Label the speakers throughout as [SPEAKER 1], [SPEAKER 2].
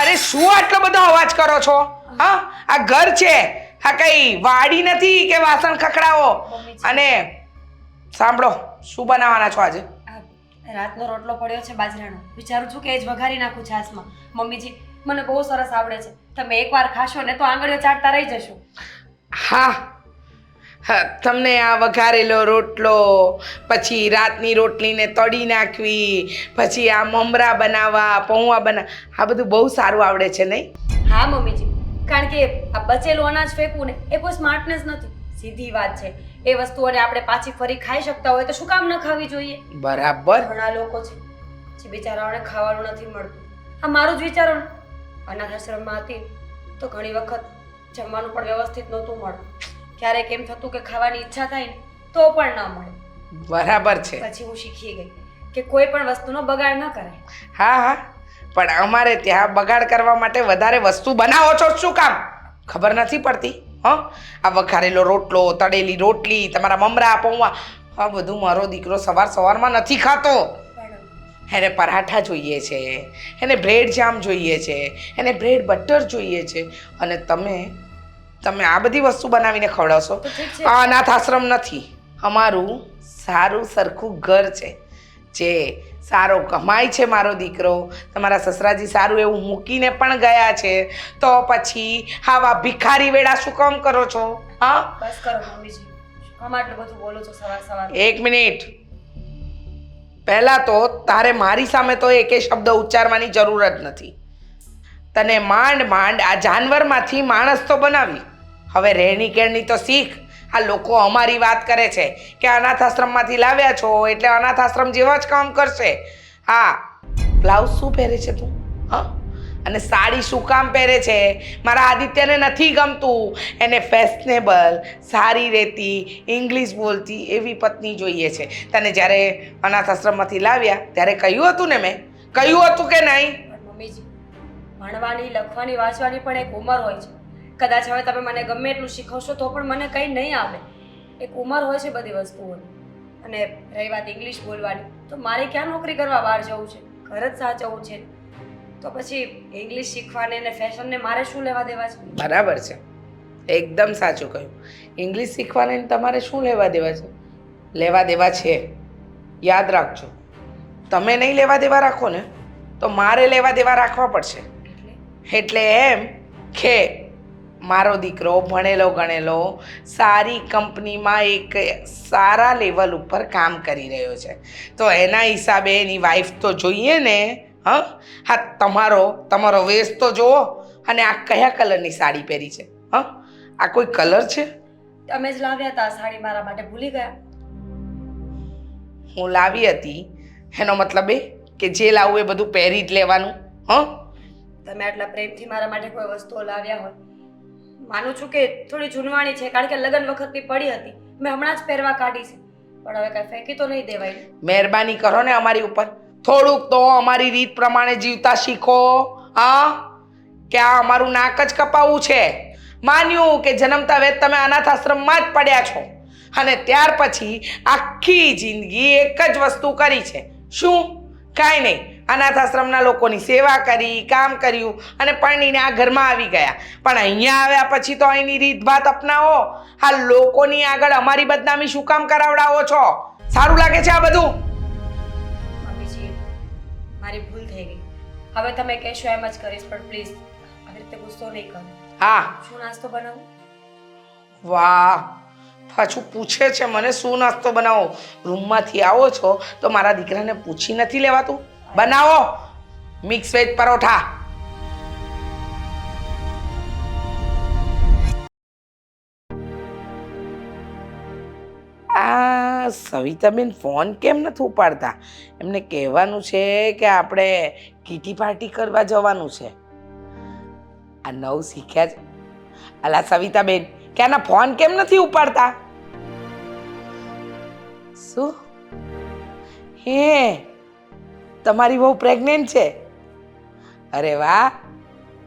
[SPEAKER 1] અરે શું આટલો બધો અવાજ કરો છો? હા, આ ઘર છે, આ કઈ વાડી નથી કે વાસણ ખખડાવો. અને સાંભળો, શું બનાવવાના છો આજે?
[SPEAKER 2] રાતનો રોટલો પડ્યો છે બાજરાનો, વિચારું છું કે એ જ વઘારી નાખું છાશમાં. મમ્મીજી, મને બહુ સરસ આવડે છે, તમે એકવાર ખાશો ને તો આંગળીઓ ચાટતા રહી જશો.
[SPEAKER 1] હા હા, તમને આ વઘારેલો રોટલો, પછી રાતની રોટલીને તળી નાખવી, પછી આ મમરા બનાવવા, પૌવા બનાવવા, આ બધું બહુ સારું આવડે છે નહીં?
[SPEAKER 2] હા મમ્મીજી, કારણ કે આ બચેલું અનાજ ફેંકવું ને એ કોઈ સ્માર્ટનેસ નથી, સીધી વાત છે. એ વસ્તુઓને આપણે પાછી ફરી ખાઈ શકતા હોય તો શું કામ ન ખાવી જોઈએ?
[SPEAKER 1] બરાબર.
[SPEAKER 2] ઘણા લોકો છે જે બિચારાઓને ખાવાનું નથી મળતું. આ મારું જ વિચારો ને, અનાથ આશ્રમમાં હતી તો ઘણી વખત જમવાનું પણ વ્યવસ્થિત નહોતું મળતું. ક્યારેક એમ થતું કે ખાવાની ઈચ્છા થાય ને તો પણ ન મળે.
[SPEAKER 1] બરાબર છે.
[SPEAKER 2] પછી હું શીખી ગઈ કે કોઈ પણ વસ્તુનો બગાડ ન કરાય.
[SPEAKER 1] હા હા, પણ અમારે ત્યાં બગાડ કરવા માટે વધારે વસ્તુ બનાવો છો શું કામ? ખબર નથી પડતી? હા, આ વઘારેલો રોટલો, તળેલી રોટલી, તમારા મમરા પૌવા, આ બધું મારો દીકરો સવારમાં નથી ખાતો. એને પરાઠા જોઈએ છે, એને બ્રેડ જામ જોઈએ છે, એને બ્રેડ બટર જોઈએ છે, અને તમે આ બધી વસ્તુ બનાવીને ખવડાવશો?
[SPEAKER 2] તો ઠીક છે.
[SPEAKER 1] આ અનાથ આશ્રમ નથી, અમારું સારું સરખું ઘર છે, જે સારો કમાય છે મારો દીકરો. તમારા સસરાજી સારું એવું મૂકીને પણ ગયા છે, તો પછી આવા ભિખારી વેળા શું કામ કરો છો? હા,
[SPEAKER 2] બસ કરો મમ્મીજી, આમ આટલું બધું બોલો છો સવાર.
[SPEAKER 1] એક મિનિટ, પહેલા તો તારે મારી સામે તો એકે શબ્દ ઉચ્ચારવાની જરૂર જ નથી. તને માંડ આ જાનવરમાંથી માણસ તો બનાવી, હવે રહેણી કેળની તો શીખ. આ લોકો અમારી વાત કરે છે કે અનાથ આશ્રમમાંથી લાવ્યા છો એટલે અનાથ આશ્રમ જેવા જ કામ કરશે. હા, બ્લાઉઝ શું પહેરે છે તું? હા, અને સાડી શું કામ પહેરે છે? મારા આદિત્યને નથી ગમતું, એને ફેશનેબલ, સારી રહેતી, ઇંગ્લિશ બોલતી એવી પત્ની જોઈએ છે. તને જ્યારે અનાથ આશ્રમમાંથી લાવ્યા ત્યારે કહ્યું હતું ને, મેં કહ્યું હતું કે નહીં?
[SPEAKER 2] મમ્મીજી, ભણવાની, લખવાની, વાંચવાની પણ એક ઉંમર હોય છે. કદાચ હવે તમે મને ગમે એટલું શીખવશો તો પણ મને કંઈ નહીં આવે. એક ઉંમર હોય છે બધી વસ્તુઓની. અને રહી વાત ઇંગ્લિશ બોલવાની, તો મારે ક્યાં નોકરી કરવા બહાર જવું છે? ઘર જ સાચવવું છે. તો પછી ઇંગ્લિશ શીખવાને અને ફેશનને મારે શું લેવા દેવા છે?
[SPEAKER 1] બરાબર છે, એકદમ સાચું કહ્યું. ઇંગ્લિશ શીખવાને તમારે શું લેવા દેવા છે? લેવા દેવા છે, યાદ રાખજો. તમે નહીં લેવા દેવા રાખો ને તો મારે લેવા દેવા રાખવા પડશે. એટલે એમ કે મારો દીકરો ભણેલો ગણેલો સારી કંપનીમાં એક સારા લેવલ ઉપર કામ કરી રહ્યો છે, તો એના હિસાબે એની વાઈફ તો જોઈએ ને. હા, તમારો વેશ તો જુઓ, અને આ કયા કલરની સાડી પહેરી છે? હા, આ કોઈ કલર છે?
[SPEAKER 2] તમે જ લાવ્યા હતા સાડી મારા માટે, ભૂલી ગયા?
[SPEAKER 1] હું લાવી હતી એનો મતલબ એ કે જે લાવું એ બધું પહેરી જ લેવાનું? હા,
[SPEAKER 2] તમે આટલા પ્રેમથી મારા માટે કોઈ વસ્તુઓ લાવ્યા હોય, માનું છું કે થોડી જૂનવાણી છે, કારણ કે લગ્ન વખતની પડી હતી, મેં હમણાં જ પહેરવા કાઢી છે, પણ હવે કાંઈ ફેંકી તો નહીં દેવાય.
[SPEAKER 1] મહેરબાની કરો ને અમારી ઉપર, થોડુંક તો અમારી રીત પ્રમાણે જીવતા શીખો. હા, કે આ અમારું નાક જ કપાવવું છે? માન્યું કે જન્મતા વેદ તમે અનાથ આશ્રમમાં જ પડ્યા છો, અને ત્યાર પછી આખી જિંદગી એક જ વસ્તુ કરી છે. શું? કાંઈ નહીં, અનાથ આશ્રમના લોકોની સેવા કરી, કામ કર્યું, અને પરણીને આ ઘરમાં આવી ગયા. પણ અહીંયા આવ્યા પછી તો અહીંની રીતભાત અપનાવો. આ લોકોની આગળ અમારી બદનામી શું કામ કરાવડાવો છો? સારું લાગે છે આ બધું?
[SPEAKER 2] મમ્મીજી, મારી ભૂલ થઈ ગઈ. હવે તમે કહેશો એમ જ કરીશ, પણ પ્લીઝ આવી રીતે ગુસ્સો નહીં કરો.
[SPEAKER 1] હા.
[SPEAKER 2] શું નાસ્તો બનાવું?
[SPEAKER 1] વાહ, પાછું પૂછે છે મને શું નાસ્તો બનાવો. રૂમમાંથી આવો છો તો મારા દીકરાને પૂછી નથી લેવાતું? બનાવો મિક્સ વેજ પરોઠા. આ સવિતાબેન ફોન કેમ નથી ઉપાડતા? એમને કહેવાનું છે કે આપણે કીટી પાર્ટી કરવા જવાનું છે. આ નવું શીખ્યા છે. અલા સવિતાબેન, કે આના ફોન કેમ નથી ઉપાડતા? શું? હે, તમારી બહુ પ્રેગ્નેન્ટ છે? અરે વાહ,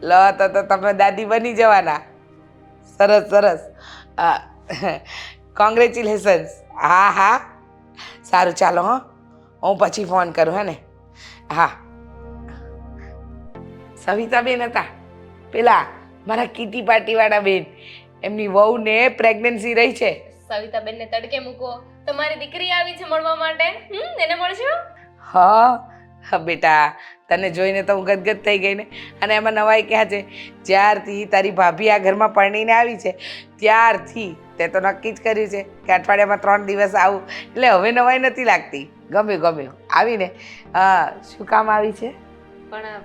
[SPEAKER 1] લો તો તમે દાદી બની જવાના. સરસ સરસ, કોંગ્રેચ્યુલેશન્સ. હા હા, સારું, ચાલો. હા, હું પછી ફોન કરું. હે ને? હા, સવિતાબેન હતા પેલા મારા કીટી પાર્ટીવાળા બેન, એમની વહુને પ્રેગ્નન્સી રહી છે.
[SPEAKER 3] સવિતાબેનને તડકે મૂકો. તમારી દીકરી આવી છે મળવા માટે. એને મળશો?
[SPEAKER 1] હા બેટા, તને જોઈને તો હું ગદગદ થઈ ગઈ ને. અને એમાં નવાઈ ક્યાં છે, જ્યારથી તારી ભાભી આ ઘરમાં પરણીને આવી છે ત્યારથી તે તો નક્કી જ કર્યું છે કે અઠવાડિયામાં 3 દિવસ આવું. એટલે હવે નવાઈ નથી લાગતી. ગમ્યું આવીને. શું કામ આવી છે?
[SPEAKER 3] પણ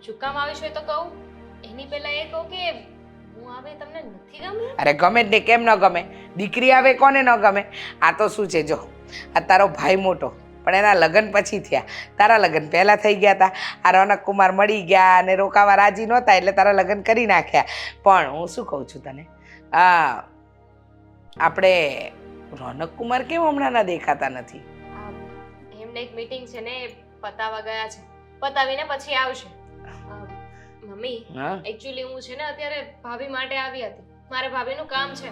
[SPEAKER 3] શું કામ આવીશ હોય તો કહું. એની પહેલા એ કહું કે હું આવે તમને નથી ગમ્યું?
[SPEAKER 1] અરે ગમે જ ને, કેમ ન ગમે? દીકરી આવે કોને ન ગમે? આ તો શું છે, જો આ તારો ભાઈ મોટો પણ એના લગ્ન પછી થયા, તારા લગ્ન પહેલાં થઈ ગયા હતા. આ રોનક કુમાર મળી ગયા અને રોકાવા રાજી નહોતા એટલે તારા લગ્ન કરી નાખ્યા. પણ હું શું કહું છું તને, આપણે રોનક કુમાર કેમ હમણાં ના દેખાતા નથી?
[SPEAKER 3] એમને એક મીટિંગ છે ને, પતાવા ગયા છે. પતાવીને પછી આવશે. મમ્મી, એકચ્યુઅલી હું છે ને અત્યારે ભાભી માટે આવી હતી. મારે ભાભીનું કામ છે.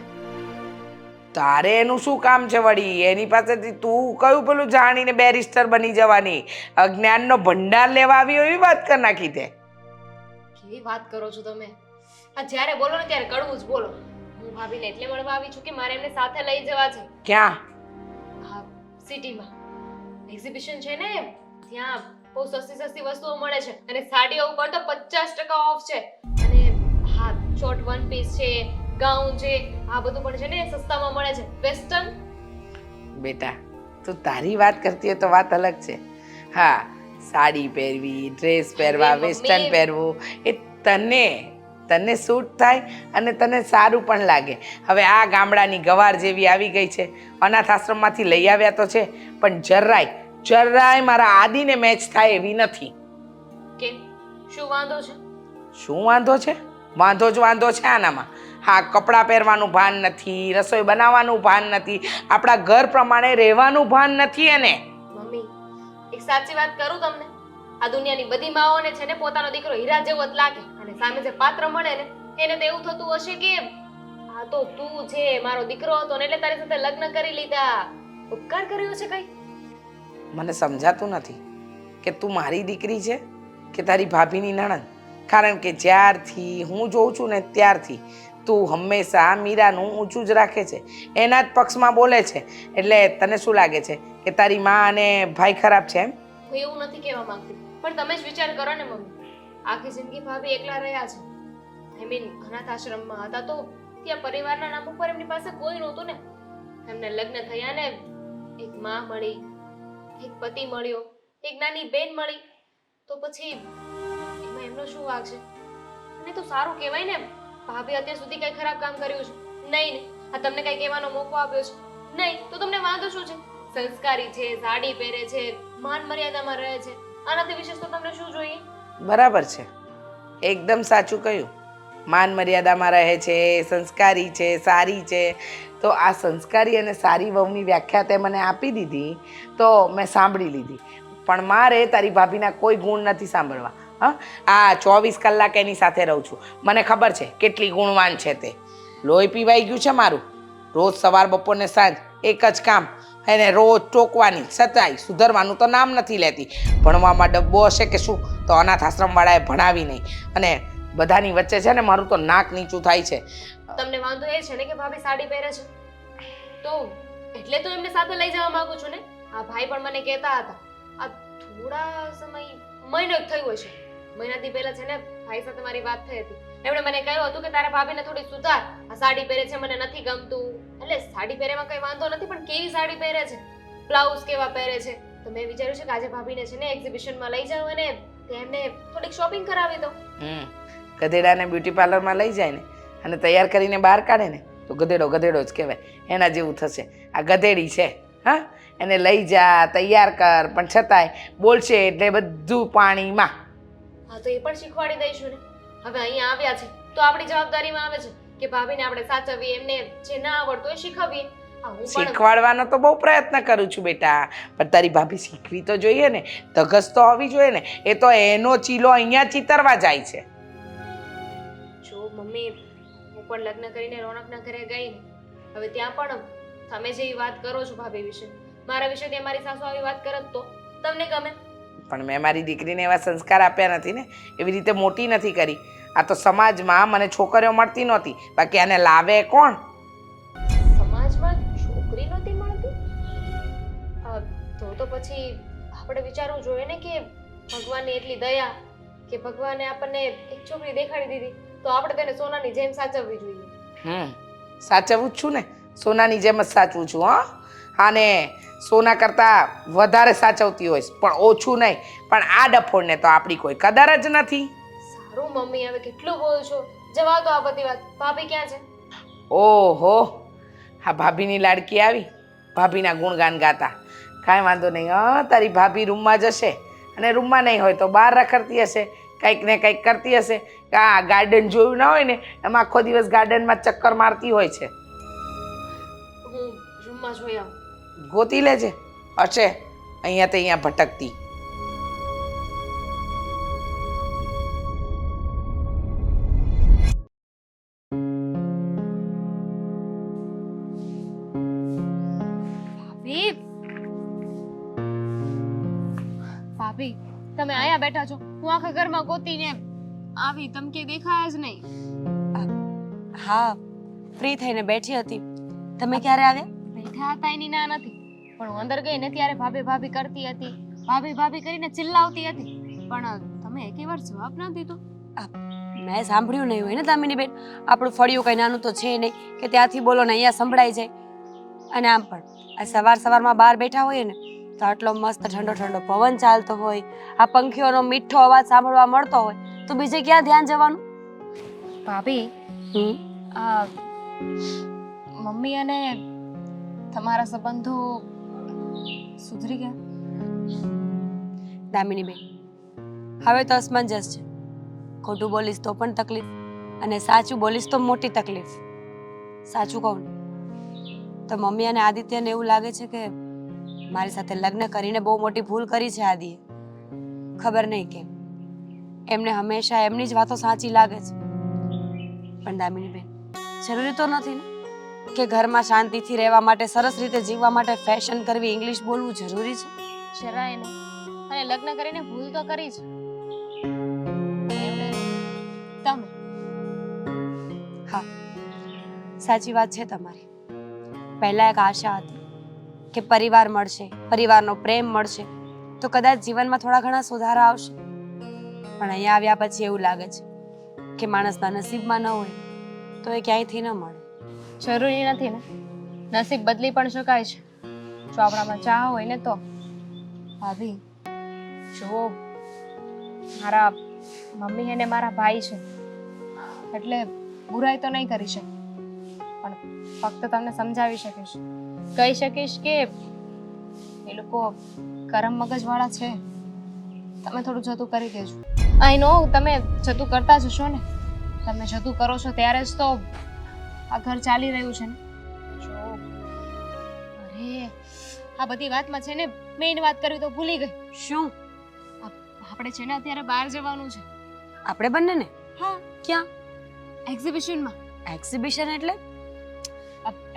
[SPEAKER 1] તારે એનું શું કામ છે વળી? એની પાસેથી તું કયું પેલું જાણીને બેરિસ્ટર બની જવાની, અજ્ઞાનનો ભંડાર લેવા આવી એવી વાત કરી નાખી તે.
[SPEAKER 3] કેવી વાત કરો છો તમે? આ જ્યારે બોલો ને ત્યારે કડવું જ બોલો. હું ભાભીને એટલે મળવા આવી છું કે મારે એમને સાથે લઈ જવા છે.
[SPEAKER 1] ક્યાં?
[SPEAKER 3] હા, સિટીમાં એક્ઝિબિશન છે ને, ત્યાં બહુ સસ્તી વસ્તુઓ મળે છે અને સાડીઓ ઉપર તો 50% ઓફ છે. અને હા, શોર્ટ વન પીસ છે, ગાઉન છે, આ બધું પણ છે ને સસ્તામાં મળે છે. વેસ્ટર્ન.
[SPEAKER 1] બેટા, તું તારી વાત કરતી હોય તો વાત અલગ છે. હા, સાડી પહેરવી, ડ્રેસ પહેરવા, વેસ્ટર્ન પહેરવું એ તને સૂટ થાય અને તને સારું પણ લાગે. હવે આ ગામડાની ગવાર જેવી આવી ગઈ છે, અનાથ આશ્રમમાંથી લઈ આવ્યા તો છે, પણ જરાય મારા આદિને મેચ થાય એવી નથી.
[SPEAKER 3] કેમ? શું વાંધો છે?
[SPEAKER 1] શું વાંધો છે? વાંધો જ વાંધો છે આનામાં. હા, કપડાં પહેરવાનું ભાન નથી, રસોઈ બનાવવાનું ભાન નથી, આપણા ઘર પ્રમાણે રહેવાનું ભાન નથી એને.
[SPEAKER 3] મમ્મી, એક સાચી વાત કરું તમને. આ દુનિયાની બધી માઓને છે ને પોતાનો દીકરો હીરા જેવો જ લાગે અને સામે જે પાત્ર મળે ને એને તો એવું થતું હશે કે આ તો તું છે, મારો દીકરો હતો ને એટલે તારી સાથે લગ્ન કરી લીધા. ઉપકાર કર્યો છે કઈ?
[SPEAKER 1] મને સમજાતું નથી કે તું મારી દીકરી છે કે તારી ભાભીની નણંદ. કારણ કે જ્યારથી હું જોઉં છું ને ત્યારથી તું હંમેશા મીરાનું ઊંચું જ રાખે છે, એના જ પક્ષમાં બોલે છે. એટલે તને શું લાગે છે કે તારી મા અને ભાઈ ખરાબ છે એમ?
[SPEAKER 3] હું એવું નથી કહેવા માંગતી, પણ તમે જ વિચાર કરો ને મમ્મી. આખી જિંદગી ભાભી એકલા રહ્યા છે. આઈ મીન અનાથ આશ્રમમાં હતા તો ત્યાં પરિવારના નામ ઉપર એમની પાસે કોઈ નહોતું ને. એમને લગ્ન થયા ને એક માં મળી, એક પતિ મળ્યો, એક નાની બેન મળી, તો પછી એમાં એમનો શું વાંક છે? અને તો સારું કહેવાય ને, ભાભી અત્યાર સુધી કઈ ખરાબ કામ કર્યું છે નહીં ને. આ તમને કઈ કહેવાનો મોકો આપ્યો છે નહીં, તો તમને વાંધો શું છે? સંસ્કારી છે, સાડી પહેરે છે, માન મર્યાદામાં રહે છે, આનાથી વિશેષ તો તમને શું જોઈએ?
[SPEAKER 1] બરાબર છે, એકદમ સાચું કહ્યું. માન મર્યાદામાં રહે છે, સંસ્કારી છે, સારી છે. તો આ સંસ્કારી અને સારી વહુની વ્યાખ્યા તે મને આપી દીધી તો મેં સાંભળી લીધી. પણ મારે તારી ભાભીના કોઈ ગુણ નથી સાંભળવા. હા, આ 24 કલાક એની સાથે રહું છું, મને ખબર છે કેટલી ગુણવાન છે તે. લોહી પીવાઈ ગયું છે મારું. રોજ સવાર બપોર ને સાંજ એક જ કામ, એને રોજ ટોકવાની, સતાઈ, સુધરવાનું તો નામ નથી લેતી. ભણવામાં ડબ્બો હશે કે શું, તો અનાથ આશ્રમવાળાએ ભણાવી નહીં. અને બધાની વચ્ચે છે ને મારું તો નાક નીચું થાય છે.
[SPEAKER 3] તમને વાંધો એ છે ને કે ભાભી સાડી પહેરે છે, તો એટલે તો એમને સાથે લઈ જવા માંગુ છું ને. આ ભાઈ પણ મને કહેતા હતા, આ થોડા સમય મહિનો જ થયો છે, મહિનાથી પહેલા છે ને ભાઈ સાથે મારી વાત થઈ હતી. એમણે મને કહ્યું હતું કે તારા ભાભીને થોડી સુધાર, આ સાડી પહેરે છે મને નથી ગમતું. એટલે સાડી પહેરેમાં કઈ વાંધો નથી, પણ કેવી સાડી પહેરે છે, બ્લાઉઝ કેવા પહેરે છે. તો મેં વિચાર્યું છે કે આજે ભાભીને છે ને એક્ઝિબિશનમાં લઈ જાઉં અને તેમને થોડીક શોપિંગ કરાવી દઉં.
[SPEAKER 1] ગધેડાને બ્યુટી પાર્લરમાં લઈ જાય ને અને તૈયાર કરીને બહાર કાઢે ને તો ગધેડો જ કહેવાય. એના જેવું થશે. આ ગધેડી છે. હા, એને લઈ જા, તૈયાર કર, પણ છતાંય બોલશે એટલે બધું પાણીમાં.
[SPEAKER 3] હા, તો એ પણ શીખવાડી દઈશું ને. હવે અહીંયા આવ્યા છે તો આપણી જવાબદારીમાં આવે છે કે ભાભીને આપણે સાચવીએ, એમને જે ના આવડતું એ શીખવીએ.
[SPEAKER 1] શીખવાડવાનો તો બહુ પ્રયત્ન કરું છું બેટા, પણ તારી ભાભી શીખવી તો જોઈએ ને, ધગસ તો હોવી જોઈએ ને. એ તો એનો ચીલો અહીંયા ચીતરવા જાય છે.
[SPEAKER 3] જો મમ્મી, હું પણ લગ્ન કરીને રોનકના ઘરે ગઈ ને, હવે ત્યાં પણ તમે જે વાત કરો છો ભાભી વિશે, મારા વિશે ત્યાં મારી સાસુ આવી વાત કરત તો તમને ગમે?
[SPEAKER 1] પણ મેં મારી દીકરીને એવા સંસ્કાર આપ્યા નથી ને, એવી રીતે મોટી નથી કરી. આ તો સમાજમાં મને છોકરીઓ મળતી નહોતી, બાકી આને લાવે કોણ?
[SPEAKER 3] સમાજમાં છોકરી નહોતી મળતી? તો પછી આપણે વિચારવું જોઈએ ને કે ભગવાનની એટલી દયા કે ભગવાને આપણને એક છોકરી દેખાડી દીધી તો આપણે તેને સોનાની જેમ સાચવવી જોઈએ.
[SPEAKER 1] સાચવવું જ છું ને, સોનાની જેમ જ સાચવું છું. અને સોના કરતાં વધારે સાચવતી હોઈશ, પણ ઓછું નહીં. પણ આ ડફોડને તો આપણી કોઈ કદર જ નથી.
[SPEAKER 3] સારું મમ્મી, હવે કેટલું બોલ છો, જવા દો આ બધી વાત. ભાભી ક્યાં છે?
[SPEAKER 1] ઓહો, હા ભાભીની લાડકી આવી, ભાભીના ગુણગાન ગાતા. કાંઈ વાંધો નહીં. તારી ભાભી રૂમમાં જશે, અને રૂમમાં નહીં હોય તો બહાર રખડતી હશે, કંઈક ને કંઈક કરતી હશે. આ ગાર્ડન જોયું ના હોય ને, એમાં આખો દિવસ ગાર્ડનમાં ચક્કર મારતી હોય છે.
[SPEAKER 3] હું રૂમમાં જોઈ આવું.
[SPEAKER 1] ગોતી લેજે, હશે અહીંયા તે અહીંયા ભટકતી.
[SPEAKER 3] ભાભી, ભાભી તમે અહીંયા બેઠા છો, હું આખા ઘરમાં ગોતીને આવી, તમ કે દેખાયા જ નહીં.
[SPEAKER 2] હા, ફ્રી થઈને બેઠી હતી. તમે ક્યારે આવ્યા?
[SPEAKER 3] બેઠા હતા એની ના નથી, પણ હું અંદર ગઈ ને ત્યારે ભાભી ભાભી કરતી હતી, ભાભી ભાભી કરીને ચિલ્લાવતી હતી, પણ તમે એકે વાર જવાબ ના દીધો.
[SPEAKER 2] મેં સાંભળ્યું નહીં હોય ને દામિની બેન, આપણું ફળિયું કઈ નાનું તો છે નહીં કે ત્યાંથી બોલો ને અહીંયા સંભળાઈ જાય. અને આમ પણ આ સવારમાં બહાર બેઠા હોઈએ ને તો આટલો મસ્ત ઠંડો ઠંડો પવન ચાલતો હોય, આ પંખીઓનો મીઠો અવાજ સાંભળવા મળતો હોય તો બીજે ક્યાં ધ્યાન જવાનું?
[SPEAKER 3] ભાભી, આ મમ્મી અને તમારા સંબંધો સુધરી ગયા?
[SPEAKER 2] દામિની બેન, હવે તો અસમંજસ છે. ખોટું બોલીશ તો પણ તકલીફ, અને સાચું બોલીશ તો મોટી તકલીફ. સાચું કહું ને તો મમ્મી અને આદિત્યને એવું લાગે છે કે મારી સાથે લગ્ન કરીને બહુ મોટી ભૂલ કરી છે આદિએ. ખબર નહીં કેમ એમને હંમેશા એમની જ વાતો સાચી લાગે છે. પણ દામિની બેન, જરૂરી તો નથી ને કે ઘરમાં શાંતિથી રહેવા માટે, સરસ રીતે જીવવા માટે ફેશન કરવી, ઇંગ્લિશ બોલવું જરૂરી છે?
[SPEAKER 3] જરાય નહીં. અને લગ્ન કરીને ભૂલ તો કરી છે. તમે
[SPEAKER 2] હા, સાચી વાત છે તમારી. પહેલા એક આશા હતી કે પરિવાર મળશે, પરિવારનો પ્રેમ મળશે તો કદાચ જીવનમાં થોડા ઘણા સુધારા આવશે. પણ અહીંયા આવ્યા પછી એવું લાગે છે કે માણસના નસીબમાં ન હોય તો એ ક્યાંયથી ન મળે.
[SPEAKER 3] જરૂરી નથી ને, નસીબ બદલી પણ શકાય છે જો આપણામાં ચાહ હોય ને તો. ભાભી જો, મારા મમ્મી અને મારા ભાઈ છે એટલે બુરાઈ તો નહીં કરી શકે, પણ ફક્ત તમને સમજાવી શકીશ, કહી શકીશ કે એ લોકો ગરમ મગજવાળા છે. તમે થોડું જતું કરી દેજો. આઈ નો તમે જતું કરતા જ હશો ને, તમે જતું કરો છો ત્યારે જ તો આ ઘર ચાલી રહ્યું છે ને. જો અરે આ બધી વાતમાં છે ને મેઇન વાત કરવી તો ભૂલી ગઈ.
[SPEAKER 2] શું?
[SPEAKER 3] આપણે છે ને અત્યારે બહાર જવાનું છે.
[SPEAKER 2] આપણે બંને ને?
[SPEAKER 3] હા.
[SPEAKER 2] ક્યાં?
[SPEAKER 3] એક્ઝિબિશનમાં.
[SPEAKER 2] એક્ઝિબિશન એટલે?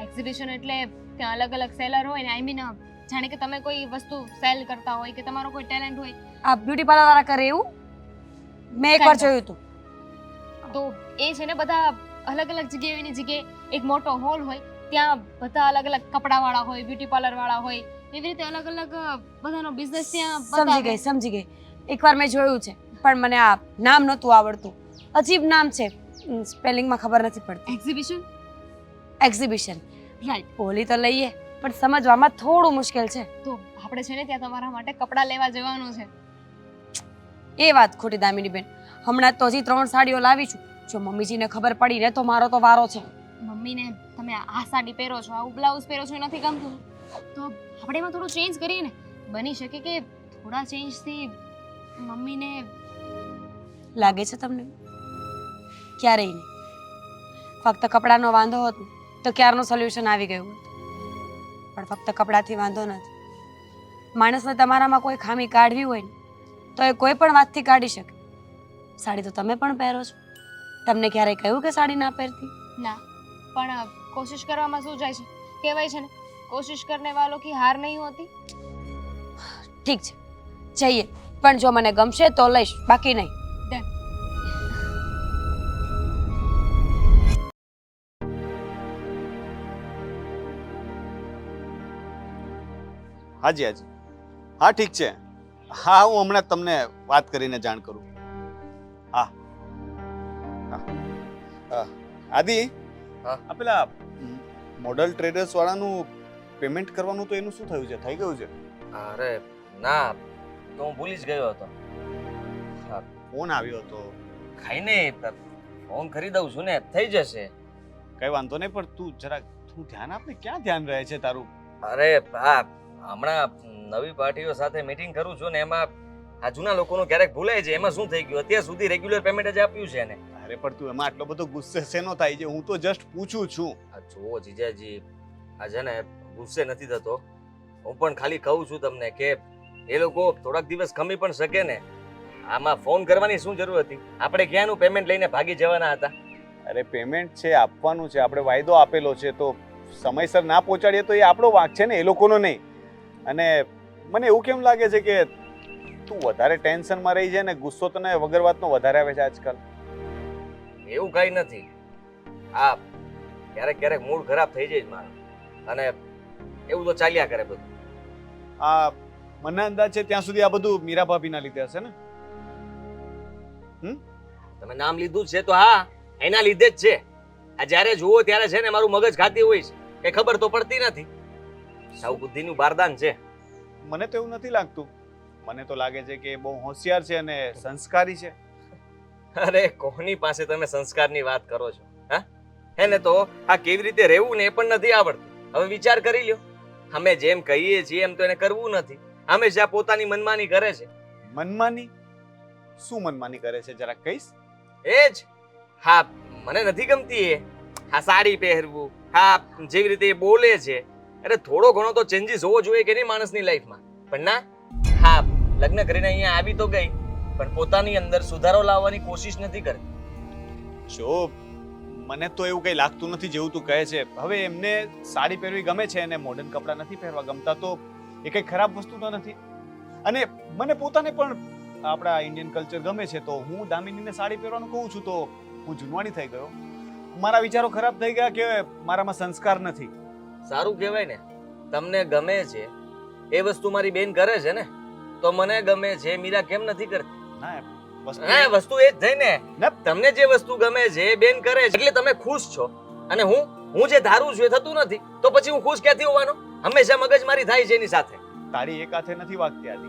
[SPEAKER 3] એક્ઝિબિશન એટલે ત્યાં અલગ અલગ સેલર હોય ને, આઈ મીન જાણે કે તમે કોઈ વસ્તુ સેલ કરતા હોય કે તમારો કોઈ ટેલેન્ટ હોય.
[SPEAKER 2] આ બ્યુટી પાર્લર વાળા કરે એવું? મેં એકવાર જોયું હતું.
[SPEAKER 3] તો એ છે ને બધા અલગ અલગ જગ્યાએની જગ્યાએ એક મોટો હોલ હોય, ત્યાં બધા અલગ અલગ કપડાવાળા હોય, બ્યુટી પાર્લર વાળા હોય, એવી રીતે અલગ અલગ બધાનો બિઝનેસ ત્યાં
[SPEAKER 2] સમજી ગઈ. એકવાર મેં જોયું છે, પણ મને આ નામ નહોતું આવડતું. અજીબ નામ છે, સ્પેલિંગમાં ખબર નથી પડતી. Exhibition
[SPEAKER 3] right.
[SPEAKER 2] બોલી તો લઈએ પણ સમજવામાં થોડું મુશ્કેલ છે.
[SPEAKER 3] તો આપણે છે ને ત્યાં તમારા માટે કપડાં લેવા જવાનું છે.
[SPEAKER 2] એ વાત ખોટી દામિની બેન, હમણાં તો હજી 3 સાડીઓ લાવી છું. જો મમ્મીજીને ખબર પડી ને તો મારો તો વારો છે.
[SPEAKER 3] મમ્મીને તમે આ સાડી પહેરો છો, આવું બ્લાઉઝ પહેરો છો, નથી ગમતું તો આપણે એમાં થોડું ચેન્જ કરીએ ને. બની શકે કે થોડા ચેન્જથી મમ્મીને
[SPEAKER 2] લાગે છે તમને? ક્યારેય નહીં. ફક્ત કપડાનો વાંધો હતો તો ક્યારનું સોલ્યુશન આવી ગયું હતું. પણ ફક્ત કપડાથી વાંધો નથી. માણસને તમારામાં કોઈ ખામી કાઢવી હોય ને તો એ કોઈ પણ વાતથી કાઢી શકે. સાડી તો તમે પણ પહેરો છો. તમને ક્યારેય કહ્યું કે સાડી ના પહેરતી?
[SPEAKER 3] ના, પણ કોશિશ કરવામાં શું જાય છે? કહેવાય છે ને, કોશિશ કરને વાલો કી હાર નહીં હોતી.
[SPEAKER 2] ઠીક છે, જઈએ. પણ જો મને ગમશે તો લઈશ, બાકી નહીં. Done.
[SPEAKER 4] હાજી હાજી, હા ઠીક છે. હા, હું હમણાં તમને વાત કરીને જાણ કરું. હા હા. આદિ,
[SPEAKER 5] હા?
[SPEAKER 4] આ પેલા મોડલ ટ્રેડર્સ વાળાનું પેમેન્ટ કરવાનું તો એનું શું થયું છે? થઈ ગયું છે?
[SPEAKER 5] અરે ના, તો હું ભૂલી જ ગયો હતો.
[SPEAKER 4] ફોન આવ્યો હતો.
[SPEAKER 5] ખાઈ નહીં, ફોન કરી દઉં છું ને, થઈ જશે.
[SPEAKER 4] કઈ વાંધો નહીં, પણ તું ધ્યાન આપ ને. ક્યાં ધ્યાન રહે છે તારું?
[SPEAKER 5] અરે હા, હમણાં નવી પાર્ટીઓ સાથે મીટિંગ કરું છું ને, એમાં આ જૂના લોકોનું ક્યારેક ભૂલાય છે. એમાં શું થઈ ગયું, અત્યાર સુધી રેગ્યુલર પેમેન્ટ જ આપ્યું છે ને.
[SPEAKER 4] અરે પણ તું એમાં આટલો બધો ગુસ્સે શેનો થાય છે? હું તો જસ્ટ પૂછું છું.
[SPEAKER 5] આ જુઓ જીજાજી, આ છે ને ગુસ્સે નથી થતો. હું પણ ખાલી કહું છું તમને કે એ લોકો થોડાક દિવસ ખમી પણ શકે ને. આમાં ફોન કરવાની શું જરૂર હતી? આપણે ક્યાંનું પેમેન્ટ લઈને ભાગી જવાના હતા?
[SPEAKER 4] અરે પેમેન્ટ છે, આપવાનું છે. આપણે વાયદો આપેલો છે, તો સમયસર ના પહોંચાડીએ તો એ આપણો વાંક છે ને, એ લોકોનો નહીં. અને મને એવું કેમ લાગે છે કે તું વધારે ટેન્શનમાં રહી છે ને ગુસ્સો તને વગર વાતનો વધારે આવે છે આજકાલ?
[SPEAKER 5] એવું કઈ નથી. આ ક્યારેક ક્યારેક મૂડ ખરાબ થઈ જાય મારો, અને એવું તો ચાલ્યા કરે બધું.
[SPEAKER 4] આ મને અંદાજ છે ત્યાં સુધી આ બધું મીરા ભાભીના લીધે હશે ને?
[SPEAKER 5] તમે નામ લીધું છે તો હા, એના લીધે જ છે. આ જ્યારે જુઓ ત્યારે છે ને મારું મગજ ખાતી હોય છે, કઈ ખબર તો પડતી નથી. સાવ બુદ્ધિનું બારદાન છે.
[SPEAKER 4] મને તો એવું નથી લાગતું. મને તો લાગે છે કે એ બહુ હોશિયાર છે અને સંસ્કારી છે.
[SPEAKER 5] અરે કોની પાસે તમે સંસ્કારની વાત કરો છો? હા, એને તો આ કેવી રીતે રહેવું ને એ પણ નથી આવડતું. હવે વિચાર કરી લ્યો, અમે જેમ કહીએ છીએ એમ તો એને કરવું નથી. હંમેશા પોતાની મનમાની કરે છે.
[SPEAKER 4] મનમાની? શું મનમાની કરે છે જરા કહીશ?
[SPEAKER 5] એ જ. હા, મને નથી ગમતી એ. હા, સાડી પહેરવું, હા જેવી રીતે એ બોલે છે. અરે થોડો ઘણો તો ચેન્જીસ હોવો જોઈએ કે નહીં માણસની લાઈફમાં? પણ ના. હા, લગ્ન કરીને અહીંયા આવી તો ગઈ, પણ પોતાની અંદર સુધારો લાવવાની કોશિશ નથી કરતી.
[SPEAKER 4] જો મને તો એવું કઈ લાગતું નથી જેવું તું કહે છે. હવે એમને સાડી પહેરવી ગમે છે અને મોડર્ન કપડાં નથી પહેરવા ગમતા, તો એ કઈ ખરાબ વસ્તુ તો નથી. અને મને પોતાને પણ આપણા ઇન્ડિયન કલ્ચર ગમે છે, તો હું દામિનીને સાડી પહેરવાનું કહું છું તો હું જૂનવાણી થઈ ગયો. મારા વિચારો ખરાબ થઈ ગયા કે મારામાં સંસ્કાર નથી.
[SPEAKER 5] સારું કહેવાય ને, તમને ગમે છે એ વસ્તુ મારી બેન કરે છે ને, તો મને ગમે છે મીરા કેમ નથી કરતી?
[SPEAKER 4] ના
[SPEAKER 5] હા, વસ્તુ એ જ થઈ ને. તમને જે વસ્તુ ગમે છે એ બેન કરે છે એટલે તમે ખુશ છો, અને હું જે ધારું છું એ થતું નથી, તો પછી હું ખુશ ક્યાંથી હોવાનો? હંમેશા મગજમારી થાય છે એની સાથે.
[SPEAKER 4] તારી એક હાથે નથી વાગતી આદિ.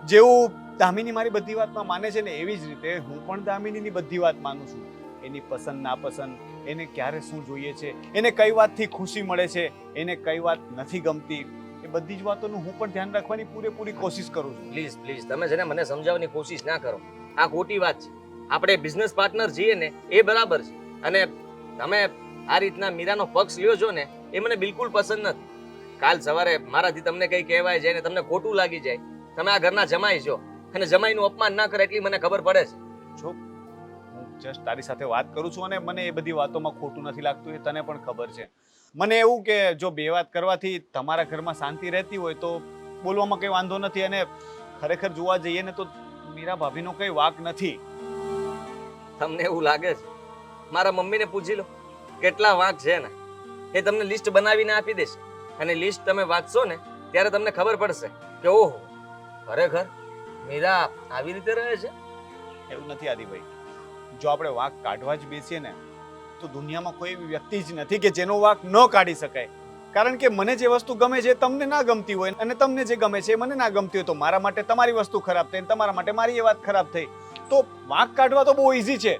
[SPEAKER 4] જેવું દામિની મારી બધી વાતમાં માને છે ને, એવી જ રીતે હું પણ દામિનીની બધી વાત માનું છું. એની પસંદ નાપસંદ, એને ક્યારે શું જોઈએ છે, એને કઈ વાતથી ખુશી મળે છે, એને કઈ વાત નથી ગમતી, એ બધી જ વાતોનું હું પણ ધ્યાન રાખવાની પૂરેપૂરી કોશિશ કરું છું.
[SPEAKER 5] પ્લીઝ પ્લીઝ, તમે છે ને મને સમજાવવાની કોશિશ ના કરો. આ ખોટી વાત છે. આપણે બિઝનેસ પાર્ટનર છીએ ને એ બરાબર છે, અને તમે આ રીતના મીરાનો પક્ષ લ્યો છો ને એ મને બિલકુલ પસંદ નથી. કાલ સવારે મારાથી તમને કઈ કહેવાય જાય ને તમને ખોટું લાગી જાય, તમે આ ઘરના જમાઈ છો અને જમાઈનું અપમાન ના કરે એટલી મને ખબર પડે છે.
[SPEAKER 4] જો હું જસ્ટ તારી સાથે વાત કરું છું અને મને એ બધી વાતોમાં ખોટું નથી લાગતું, એ તને પણ ખબર છે. મને એવું કે જો બે વાત કરવાથી તમારા ઘરમાં શાંતિ રહેતી હોય તો બોલવામાં કંઈ વાંધો નથી, અને ખરેખર જોવા જઈએ ને તો મીરા ભાભીનો કંઈ વાંક નથી.
[SPEAKER 5] તમને એવું લાગે છે? મારા મમ્મીને પૂછી લો કેટલા વાંક છે ને, એ તમને લિસ્ટ બનાવીને આપી દેશે, અને લિસ્ટ તમે વાંચશો ને ત્યારે તમને ખબર પડશે કે ઓહો, ખરેખર મીરા આવી રીતે રહે છે.
[SPEAKER 4] એવું નથી આદિભાઈ. જો આપણે વાંક કાઢવા જ બેસીએ ને તો દુનિયામાં કોઈ એવી વ્યક્તિ જ નથી કે જેનો વાંક ન કાઢી શકાય. કારણ કે મને જે વસ્તુ ગમે છે તમને ના ગમતી હોય, અને તમને જે ગમે છે મને ના ગમતી હોય, તો મારા માટે તમારી વસ્તુ ખરાબ થઈ, તમારા માટે મારી એ વાત ખરાબ થઈ. તો વાંક કાઢવા તો બહુ ઈઝી છે,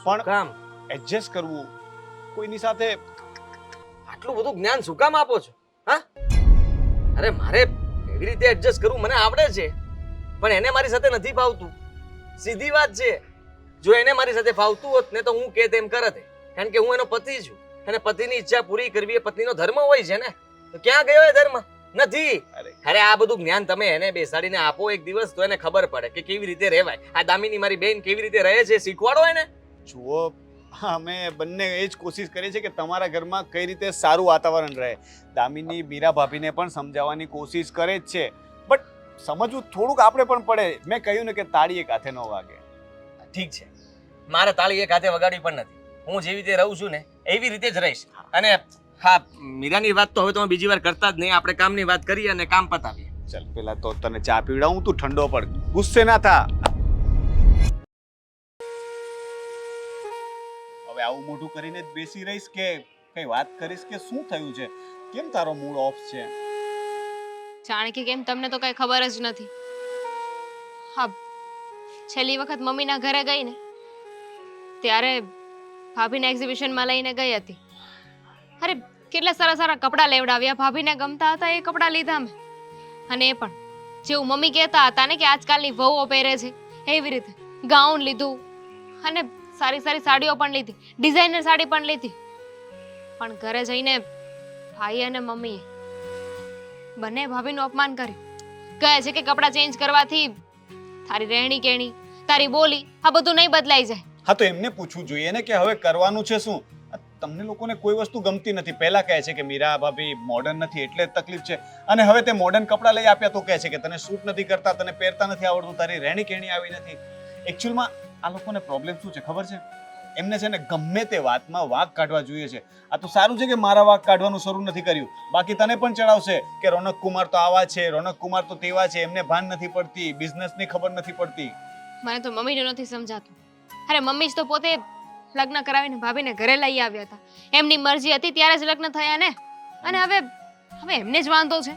[SPEAKER 4] પણ
[SPEAKER 5] કામ
[SPEAKER 4] એડજસ્ટ કરવું કોઈની સાથે.
[SPEAKER 5] આટલું બધું જ્ઞાન શું કામ આપો છો? હા, અરે મારે એવી રીતે એડજસ્ટ કરવું મને આવડે છે, પણ એને મારી સાથે નથી ફાવતું. સીધી વાત છે. જો એને મારી સાથે ફાવતું હોત ને તો હું કે તેમ કરત, કારણ કે હું એનો પતિ છું, અને પતિની ઈચ્છા પૂરી કરવી એ પત્નીનો ધર્મ હોય છે ને. તો ક્યાં ગયો એ ધર્મ? નથી. અરે આ બધું જ્ઞાન તમે એને બેસાડીને આપો એક દિવસ, તો એને ખબર પડે કે કેવી રીતે રહેવાય. આ દામિની મારી બેન કેવી રીતે રહે છે શીખવાડો એને.
[SPEAKER 4] જુઓ, અમે બંને એ જ કોશિશ કરીએ છીએ કે તમારા ઘરમાં કઈ રીતે સારું વાતાવરણ રહે. દામિની મીરા ભાભીને પણ સમજાવવાની કોશિશ કરે જ છે, બટ સમજવું થોડુંક આપણે પણ પડે. મેં કહ્યું ને કે તાળી એક હાથે ન વાગે.
[SPEAKER 5] ઠીક છે, મારે તાળી એક હાથે વગાડવી પણ નથી. હું જેવી રીતે રહું છું ને એવી રીતે જ રહીશ. અને હા, મીરાની વાત તો હવે તમે બીજી વાર કરતા જ નહીં. આપણે કામની વાત કરીએ અને કામ પતાવીએ.
[SPEAKER 4] ચાલ પેલા તો તને ચા પીવડાવું, તું ઠંડો પડ, ગુસ્સે ના થા. હવે આવું મોઢું કરીને જ બેસી રહીશ કે કઈ વાત કરીશ કે શું થયું છે? કેમ તારો મૂડ ઓફ છે?
[SPEAKER 3] જાણે કે કેમ તમને તો કઈ ખબર જ નથી. હા, છેલ્લી વખત મમ્મીના ઘરે ગઈ ને ત્યારે ભાભીને એક્ઝિબિશનમાં લઈને ગઈ હતી. અરે કેટલા સારા સારા કપડાં લેવડાવ્યા, ભાભીને ગમતા હતા એ કપડાં લીધા મેં. અને એ પણ જેવું મમ્મી કહેતા હતા ને કે આજકાલની વહુઓ પહેરે છે એવી રીતે ગાઉન લીધું અને સારી સારી સાડીઓ પણ લીધી, ડિઝાઇનર સાડી પણ લીધી. પણ ઘરે જઈને ભાઈ અને મમ્મીએ બંને ભાભીનું અપમાન કર્યું. કહે છે કે કપડાં ચેન્જ કરવાથી તારી રહેણી કેણી, તારી બોલી આ બધું નહીં બદલાઈ જાય.
[SPEAKER 4] હા તો એમને પૂછવું જોઈએ ને કે હવે કરવાનું છે શું? તમને લોકોને કોઈ વસ્તુ ગમતી નથી. પહેલા કહે છે કે મીરા ભાભી મોડર્ન નથી એટલે તકલીફ છે, અને હવે તે મોડર્ન કપડાં લઈ આપ્યા તો કહે છે કે તને સૂટ નથી કરતા, તને પહેરતા નથી આવડતું, તારી રહેણી કેણી આવી નથી. એકચ્યુઅલમાં આ લોકોને પ્રોબ્લેમ શું છે ખબર છે? એમને છે ને ગમે તે વાતમાં વાંક કાઢવા જોઈએ છે. આ તો સારું છે કે મારા વાંક કાઢવાનું શરૂ નથી કર્યું, બાકી તને પણ ચડાવશે કે રોનક કુમાર તો આવા છે, રોનક કુમાર તો તેવા છે, એમને ભાન નથી પડતી, બિઝનેસની ખબર નથી પડતી.
[SPEAKER 3] મને તો મમ્મીનું નથી સમજાતું. અરે મમ્મી જ તો પોતે લગ્ન કરાવીને ભાભીને ઘરે લઈ આવ્યા હતા. એમની મરજી હતી ત્યારે જ લગ્ન થયા ને. અને હવે એમને જ વાંધો છે.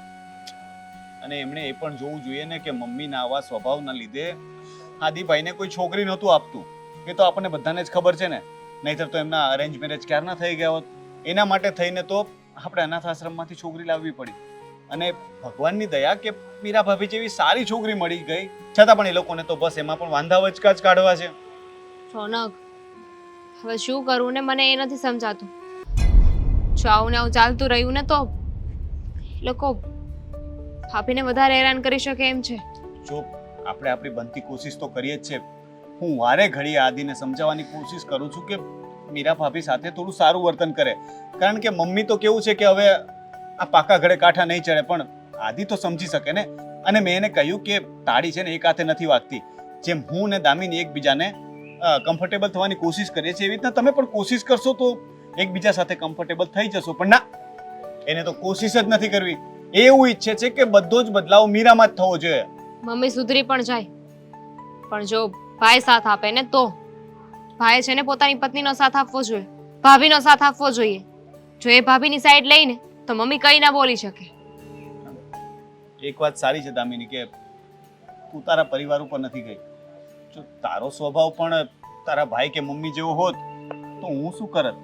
[SPEAKER 4] અને એમણે એ પણ જોવું જોઈએ ને કે મમ્મીના આવા સ્વભાવના લીધે આદિભાઈને કોઈ છોકરી નહોતું આપતું. એ તો આપણને બધાને જ ખબર છે ને, નહીતર તો એમના અરેન્જ મેરેજ ક્યારના થઈ ગયા હોત. એના માટે થઈને તો આપણે અનાથ આશ્રમમાંથી છોકરી લાવવી પડી. અને ભગવાનની દયા કે મીરા ભાભી જેવી સારી છોકરી મળી ગઈ, છતાં પણ એ લોકોને તો બસ એમાં પણ વાંધા વચકા જ કાઢવા છે.
[SPEAKER 3] રોનક, હવે શું કરવું ને મને એ નથી સમજાતું. જો આવું ને આવું ચાલતું રહ્યું ને તો લોકો ભાભીને વધારે હેરાન કરી શકે એમ છે.
[SPEAKER 4] જો આપણે આપણી બનતી કોશિશ તો કરીએ જ છે. હું વારે ઘડીએ આદિને સમજાવવાની કોશિશ કરું છું કે મીરા ભાભી સાથે થોડું સારું વર્તન કરે, કારણ કે મમ્મી તો કેવું છે કે હવે આ પાકા ઘડે કાંઠા નહીં ચડે, પણ આદિ તો સમજી શકે ને. અને મેં એને કહ્યું કે તાળી છે ને એક હાથે નથી વાગતી. જેમ હું ને દામિની એકબીજાને કમ્ફર્ટેબલ થવાની કોશિશ કરીએ છીએ એવી રીતના તમે પણ કોશિશ કરશો તો એકબીજા સાથે કમ્ફર્ટેબલ થઈ જશો. પણ ના, એને તો કોશિશ જ નથી કરવી. એ એવું ઈચ્છે છે કે બધો જ બદલાવ મીરામાં જ થવો જોઈએ.
[SPEAKER 3] મમ્મી સુધરી પણ જાય, પણ જો ભાઈ સાથ આપે ને તો. ભાઈ છે ને પોતાની પત્નીનો સાથ આપવો જોઈએ, ભાભીનો સાથ આપવો જોઈએ. જો એ ભાભીની સાઈડ લઈને તો મમ્મી કઈ ના બોલી શકે.
[SPEAKER 4] એક વાત સારી છે દામિની કે તું તારા પરિવાર ઉપર નથી ગઈ. જો તારો સ્વભાવ પણ તારા ભાઈ કે મમ્મી જેવો હોત તો હું શું કરત?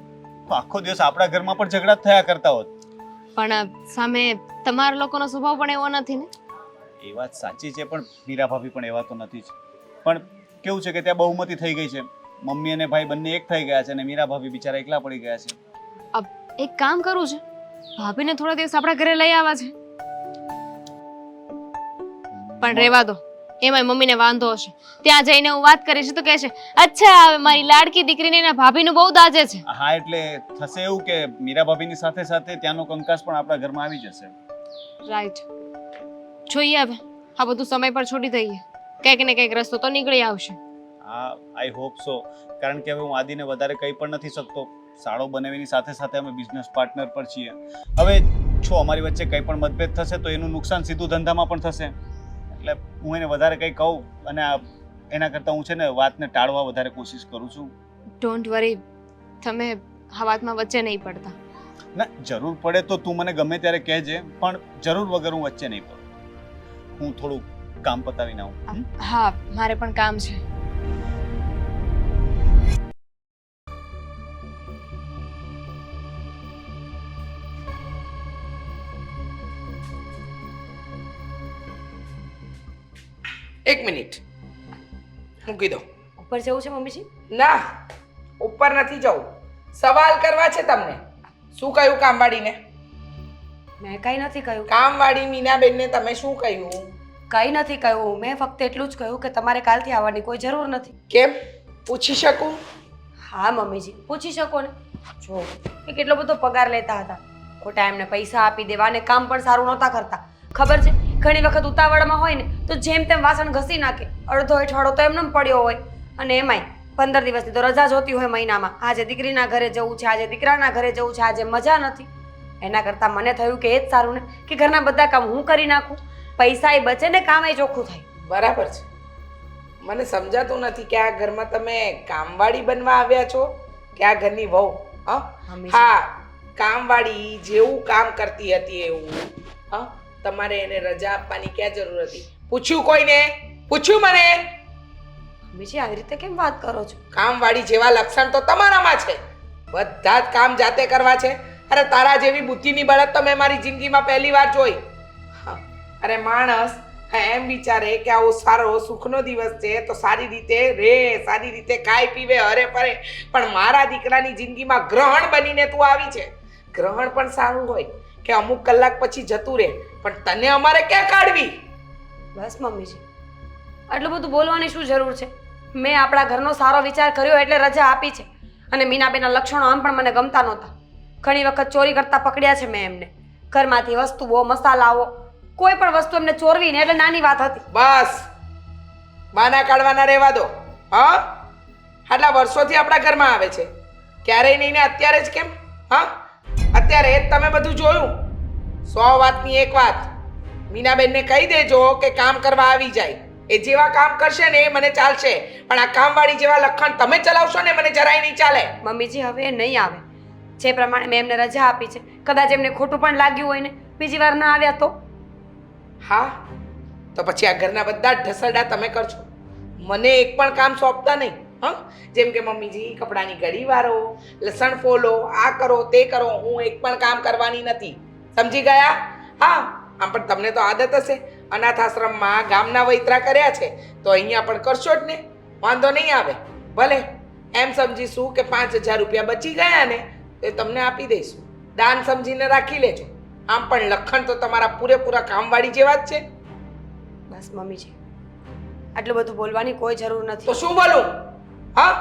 [SPEAKER 4] તો આખો દિવસ આપણા ઘરમાં પણ ઝઘડા થયા કરતા હોત.
[SPEAKER 3] પણ સામે તમારા લોકોનો સ્વભાવ પણ એવો નથી ને.
[SPEAKER 4] એ વાત સાચી છે, પણ મીરા ભાભી પણ એવા તો નથી જ. પણ કેવું છે કે ત્યાં બહુમતી થઈ ગઈ છે, મમ્મી અને ભાઈ બંને એક થઈ ગયા છે અને મીરા ભાભી બિચારા એકલા પડી ગયા છે.
[SPEAKER 3] એક કામ કરવું છે, ભાભીને થોડા દિવસ આપણા ઘરે લઈ આવવા છે. પણ રહેવા દો, એમાંય મમ્મીને વાંધો હશે. ત્યાં જઈને હું વાત કરીશ તો કહેશે અચ્છા હવે મારી લાડકી દીકરીને એના ભાભીનું બહુ દાજે છે.
[SPEAKER 4] હા, એટલે થશે એવું કે મીરા ભાભીની સાથે સાથે ત્યાંનો કંકાસ પણ આપણા ઘરમાં આવી જશે.
[SPEAKER 3] રાઈટ, જોઈએ હવે આ બધું સમય પર છોડી દઈએ. કંઈક ને કંઈક રસ્તો તો નીકળી આવશે.
[SPEAKER 4] હા, આઈ હોપ સો. કારણ કે હવે હું આદિને વધારે કંઈ પણ નથી શકતો. શાળો બનાવીની સાથે સાથે અમે બિઝનેસ પાર્ટનર પર છીએ. હવે જો અમારી વચ્ચે કંઈ પણ મતભેદ થશે તો એનું નુકસાન સીધું ધંધામાં પણ થશે. એટલે હું એને વધારે કંઈ કહું અને એના કરતાં હું છે ને વાતને ટાળવા વધારે કોશિશ કરું છું.
[SPEAKER 3] ડોન્ટ વરી, તમે આ વાતમાં વચ્ચે નહીં પડતા.
[SPEAKER 4] ના, જરૂર પડે તો તું મને ગમે ત્યારે કહેજે, પણ જરૂર વગર હું વચ્ચે નહીં પડું. હું થોડું કામ પતાવીને આવું.
[SPEAKER 3] હા, મારે પણ કામ છે.
[SPEAKER 1] એક મિનિટ, મૂકી દો.
[SPEAKER 2] ઉપર જવું છે મમ્મીજી?
[SPEAKER 1] ના, ઉપર નથી જવું. સવાલ કરવા છે તમને. શું કહ્યું કામવાળીને?
[SPEAKER 2] મેં કંઈ નથી કહ્યું.
[SPEAKER 1] કામવાળી મીનાબેનને તમે શું કહ્યું?
[SPEAKER 2] કંઈ નથી કહ્યું. મેં ફક્ત એટલું જ કહ્યું કે તમારે કાલથી આવવાની કોઈ જરૂર નથી.
[SPEAKER 1] કેમ? પૂછી શકું?
[SPEAKER 2] હા મમ્મીજી, પૂછી શકો ને. જો એ કેટલો બધો પગાર લેતા હતા, ખોટા એમને પૈસા આપી દેવા અને કામ પણ સારું નહોતા કરતા. ખબર છે ઘણી વખત ઉતાવળમાં હોય ને તો જેમ તેમ વાસણ ઘસી નાખે, અડધો અઠવાડો તો એમને પડ્યો હોય. અને એમાંય 15 દિવસની તો રજા જોતી હોય મહિનામાં. આજે દીકરીના ઘરે જવું છે, આજે દીકરાના ઘરે જવું છે, આજે મજા નથી. એના કરતાં મને થયું કે એ જ સારું ને કે ઘરના બધા કામ હું કરી નાખું, પૈસાય બચે ને કામેય ચોખ્ખું થાય.
[SPEAKER 1] બરાબર છે. મને સમજાતું નથી કે આ ઘરમાં તમે કામવાળી બનવા આવ્યા છો કે આ ઘરની વહુ.
[SPEAKER 2] મમ્મીજી.
[SPEAKER 1] હા, કામવાળી જેવું કામ કરતી હતી એવું. હા, તમારે એને રજા આપવાની ક્યાં જરૂર હતી? પૂછ્યું કોઈને? પૂછ્યું મને?
[SPEAKER 2] મમ્મીજી આવી રીતે કેમ વાત કરો છો?
[SPEAKER 1] કામવાળી જેવા લક્ષણ તો તમારામાં છે. બધા જ કામ જાતે કરવા છે. અરે તારા જેવી બુદ્ધિની બળદ તો મેં મારી જિંદગીમાં પહેલી વાર જોઈ. હા, અરે માણસ એમ વિચારે કે આવો સારો સુખનો દિવસ છે તો સારી રીતે રે, સારી રીતે ખાઈ પીવે, હરે ફરે. પણ મારા દીકરાની જિંદગીમાં ગ્રહણ બનીને તું આવી છે. ગ્રહણ પણ સારું હોય કે અમુક કલાક પછી જતું રહે, પણ તને અમારે ક્યાં કાઢવી?
[SPEAKER 2] બસ મમ્મીજી, આટલું બધું બોલવાની શું જરૂર છે? મેં આપણા ઘરનો સારો વિચાર કર્યો એટલે રજા આપી છે. અને મીનાબેનના લક્ષણો આમ પણ મને ગમતા નહોતા. ઘણી વખત ચોરી કરતા પકડ્યા છે મેં એમને. ઘરમાંથી વસ્તુઓ, મસાલાઓ, કોઈ પણ વસ્તુ એમને ચોરવી ને એટલે નાની વાત હતી.
[SPEAKER 1] બસ બાના કાઢવાના રહેવા દો. હા, આટલા વર્ષોથી આપણા ઘરમાં આવે છે, ક્યારેય નહીં ને અત્યારે જ કેમ? હા, અત્યારે જ તમે બધું જોયું. 100 વાતની એક વાત. મીનાબેનને કહી દેજો કે કામ કરવા આવી જાય. એ જેવા કામ કરશે ને એ મને ચાલશે, પણ આ કામવાળી જેવા લખણ તમે ચલાવશો ને મને જરાય નહીં ચાલે.
[SPEAKER 2] મમ્મીજી હવે એ નહીં આવે. જે પ્રમાણે મેં એમને રજા આપી છે, કદાચ એમને ખોટું પણ લાગ્યું હોય ને બીજી વાર ના આવ્યા તો?
[SPEAKER 1] હા, તો પછી આ ઘરના બધા જ ઢસરડા તમે કરશો. મને એક પણ કામ સોંપતા નહીં. હા, જેમ કે મમ્મીજી કપડાની ઘડી વારો, લસણ ફોલો, આ કરો તે કરો. હું એક પણ કામ કરવાની નથી. સમજી ગયા? હા, આમ પણ તમને તો આદત હશે. અનાથ આશ્રમમાં ગામના વૈતરા કર્યા છે તો અહીંયા પણ કરશો જ ને. વાંધો નહીં આવે. ભલે એમ સમજીશું કે 5000 રૂપિયા બચી ગયા ને તો એ તમને આપી દઈશું. દાન સમજીને રાખી લેજો. આમ પણ લખણ તો તમારા પૂરેપૂરા કામવાળી જેવા જ છે.
[SPEAKER 2] બસ મમ્મીજી, આટલું બધું બોલવાની કોઈ જરૂર
[SPEAKER 1] તો
[SPEAKER 2] નથી.
[SPEAKER 1] શું બોલું? હા,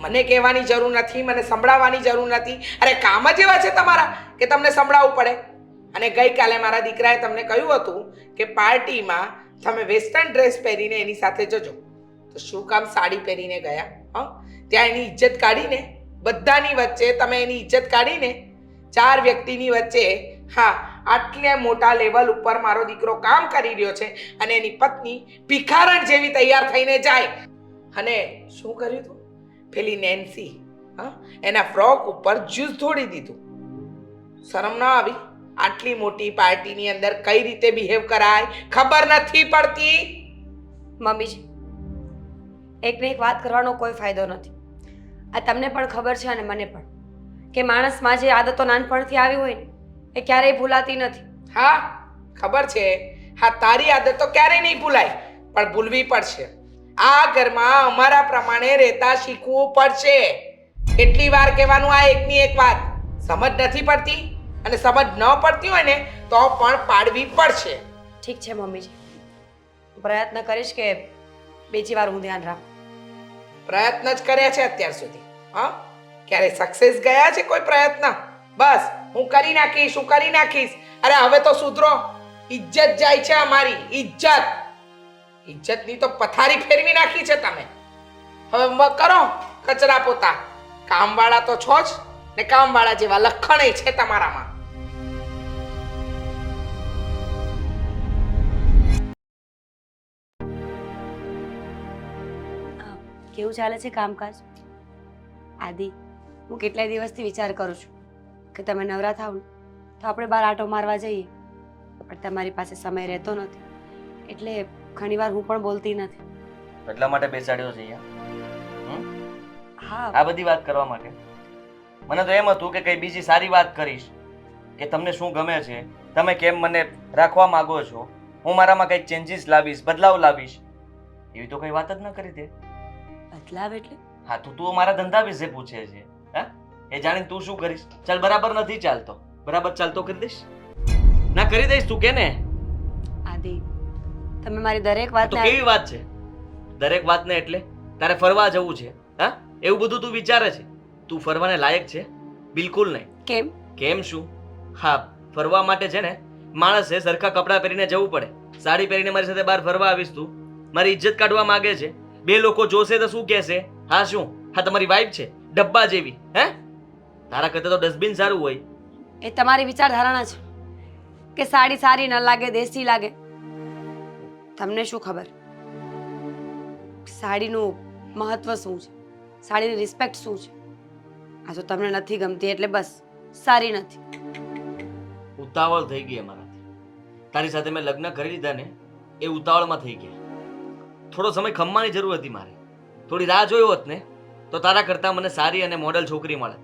[SPEAKER 1] મને કહેવાની જરૂર નથી, મને સંભળાવવાની જરૂર નથી. અરે કામ જ એવા છે તમારા કે તમને સંભળાવવું પડે. અને ગઈકાલે મારા દીકરાએ તમને કહ્યું હતું કે પાર્ટીમાં તમે વેસ્ટર્ન ડ્રેસ પહેરીને એની સાથે જજો. તો શું કામ સાડી પહેરીને ગયા? હા, ત્યાં એની ઇજ્જત કાઢીને, બધાની વચ્ચે તમે એની ઇજ્જત કાઢીને 4 વ્યક્તિની વચ્ચે, હા, આટલે મોટા લેવલ ઉપર મારો દીકરો કામ કરી રહ્યો છે અને એની પત્ની ભિખારણ જેવી તૈયાર થઈને જાય. અને શું કર્યું તું? પેલી નેન્સી, હા, એના ફ્રોક ઉપર જ્યુસ ઢોળી દીધું. શરમ ના આવી? આટલી મોટી પાર્ટીની અંદર કઈ રીતે બિહેવ કરાય ખબર નથી પડતી.
[SPEAKER 2] મમ્મીજી, એકને એક વાત કરવાનો કોઈ ફાયદો નથી. આ તમને પણ ખબર છે અને મને પણ કે માણસમાં જે આદતો નાનપણથી આવી હોય ને એ ક્યારેય ભૂલાતી નથી.
[SPEAKER 1] હા, ખબર છે. હા, તારી આદત તો ક્યારેય નહીં ભૂલાય, પણ ભૂલવી પડશે. આ ઘરમાં અમારા પ્રમાણે રહેતા શીખવું પડશે. કેટલી વાર કહેવાનું આ એકની એક વાત? સમજ નથી પડતી? અને સમજ ન પડતી હોય ને તો પણ પાડવી પડશે.
[SPEAKER 2] ઠીક છે મમ્મીજી, પ્રયત્ન કરીશ કે બીજી વાર હું ધ્યાન રાખું.
[SPEAKER 1] પ્રયત્ન જ કર્યા છે અત્યાર સુધી. હા, ક્યારે સક્સેસ ગયા છે કોઈ પ્રયત્ન? બસ હું કરી નાખીશ, હું કરી નાખીશ. અરે હવે તો સુધરો. ઇજ્જત જાય છે અમારી, ઇજ્જત. ઇજ્જતની તો પથારી ફેરવી નાખી છે તમે. હવે કરો કચરા પોતા. કામવાળા તો છો જ ને કામવાળા જેવા લખણ છે તમારામાં.
[SPEAKER 2] કેવું ચાલે છે કામકાજ? આદિ, હું કેટલાય દિવસથી વિચાર કરું છું કે તમે નવરા થાવ ને તો આપણે બહાર આંટો મારવા જઈએ, પણ તમારી પાસે સમય રહેતો નથી એટલે ઘણીવાર હું પણ બોલતી નથી.
[SPEAKER 5] એટલા માટે બેસાડ્યો છે અહીંયા.
[SPEAKER 2] હા,
[SPEAKER 5] આ બધી વાત કરવા માટે. મને તો એમ હતું કે કઈ બીજી સારી વાત કરીશ, કે તમને શું ગમે છે, તમે કેમ મને રાખવા માંગો છો, હું મારામાં કંઈક ચેન્જીસ લાવીશ, બદલાવ લાવીશ. એવી તો કઈ વાત જ ન કરી દે.
[SPEAKER 2] બદલાવ એટલે?
[SPEAKER 5] હા, તું મારા ધંધા વિશે પૂછે છે. હા, એ જાણીને તું શું કરીશ? ચાલ, બરાબર નથી ચાલતો, બરાબર ચાલતો કરી દઈશ? ના કરી દઈશ તું કે ને?
[SPEAKER 2] આદિ, તમે મારી દરેક
[SPEAKER 5] તો
[SPEAKER 2] વાતને
[SPEAKER 5] કેવી વાત છે? દરેક વાતને એટલે તારે ફરવા જવું છે? હા, એવું બધું તું વિચારે છે? તું ફરવાને લાયક છે? બિલકુલ નહીં.
[SPEAKER 2] કેમ?
[SPEAKER 5] કેમ શું? હા, ફરવા માટે છે ને માણસે સરખા કપડાં પહેરીને જવું પડે. સાડી પહેરીને મારી સાથે બહાર ફરવા આવીશ તું? મારી ઇજ્જત કાઢવા માંગે છે? બે લોકો જોશે તો શું કહેશે? હા શું હા તમારી વાઈફ છે ડબ્બા જેવી? હે તારા કરતાં તો ડસ્ટબિન સારું હોય.
[SPEAKER 2] એ તમારી વિચારધારણા છે કે સાડી સારી ન લાગે, દેશી લાગે. તમને શું ખબર સાડીનું મહત્વ શું છે, સાડીની રિસ્પેક્ટ શું છે? આ તો તમને નથી ગમતી એટલે બસ સારી નથી.
[SPEAKER 5] ઉતાવળ થઈ ગઈ અમારાથી. તારી સાથે મેં લગ્ન કરી લીધા ને એ ઉતાવળમાં થઈ ગયા. થોડો સમય ખમવાની જરૂર હતી મારે. થોડી રાહ જોઈ હોત ને તો તારા કરતાં મને સારી અને મોડલ છોકરી મળે,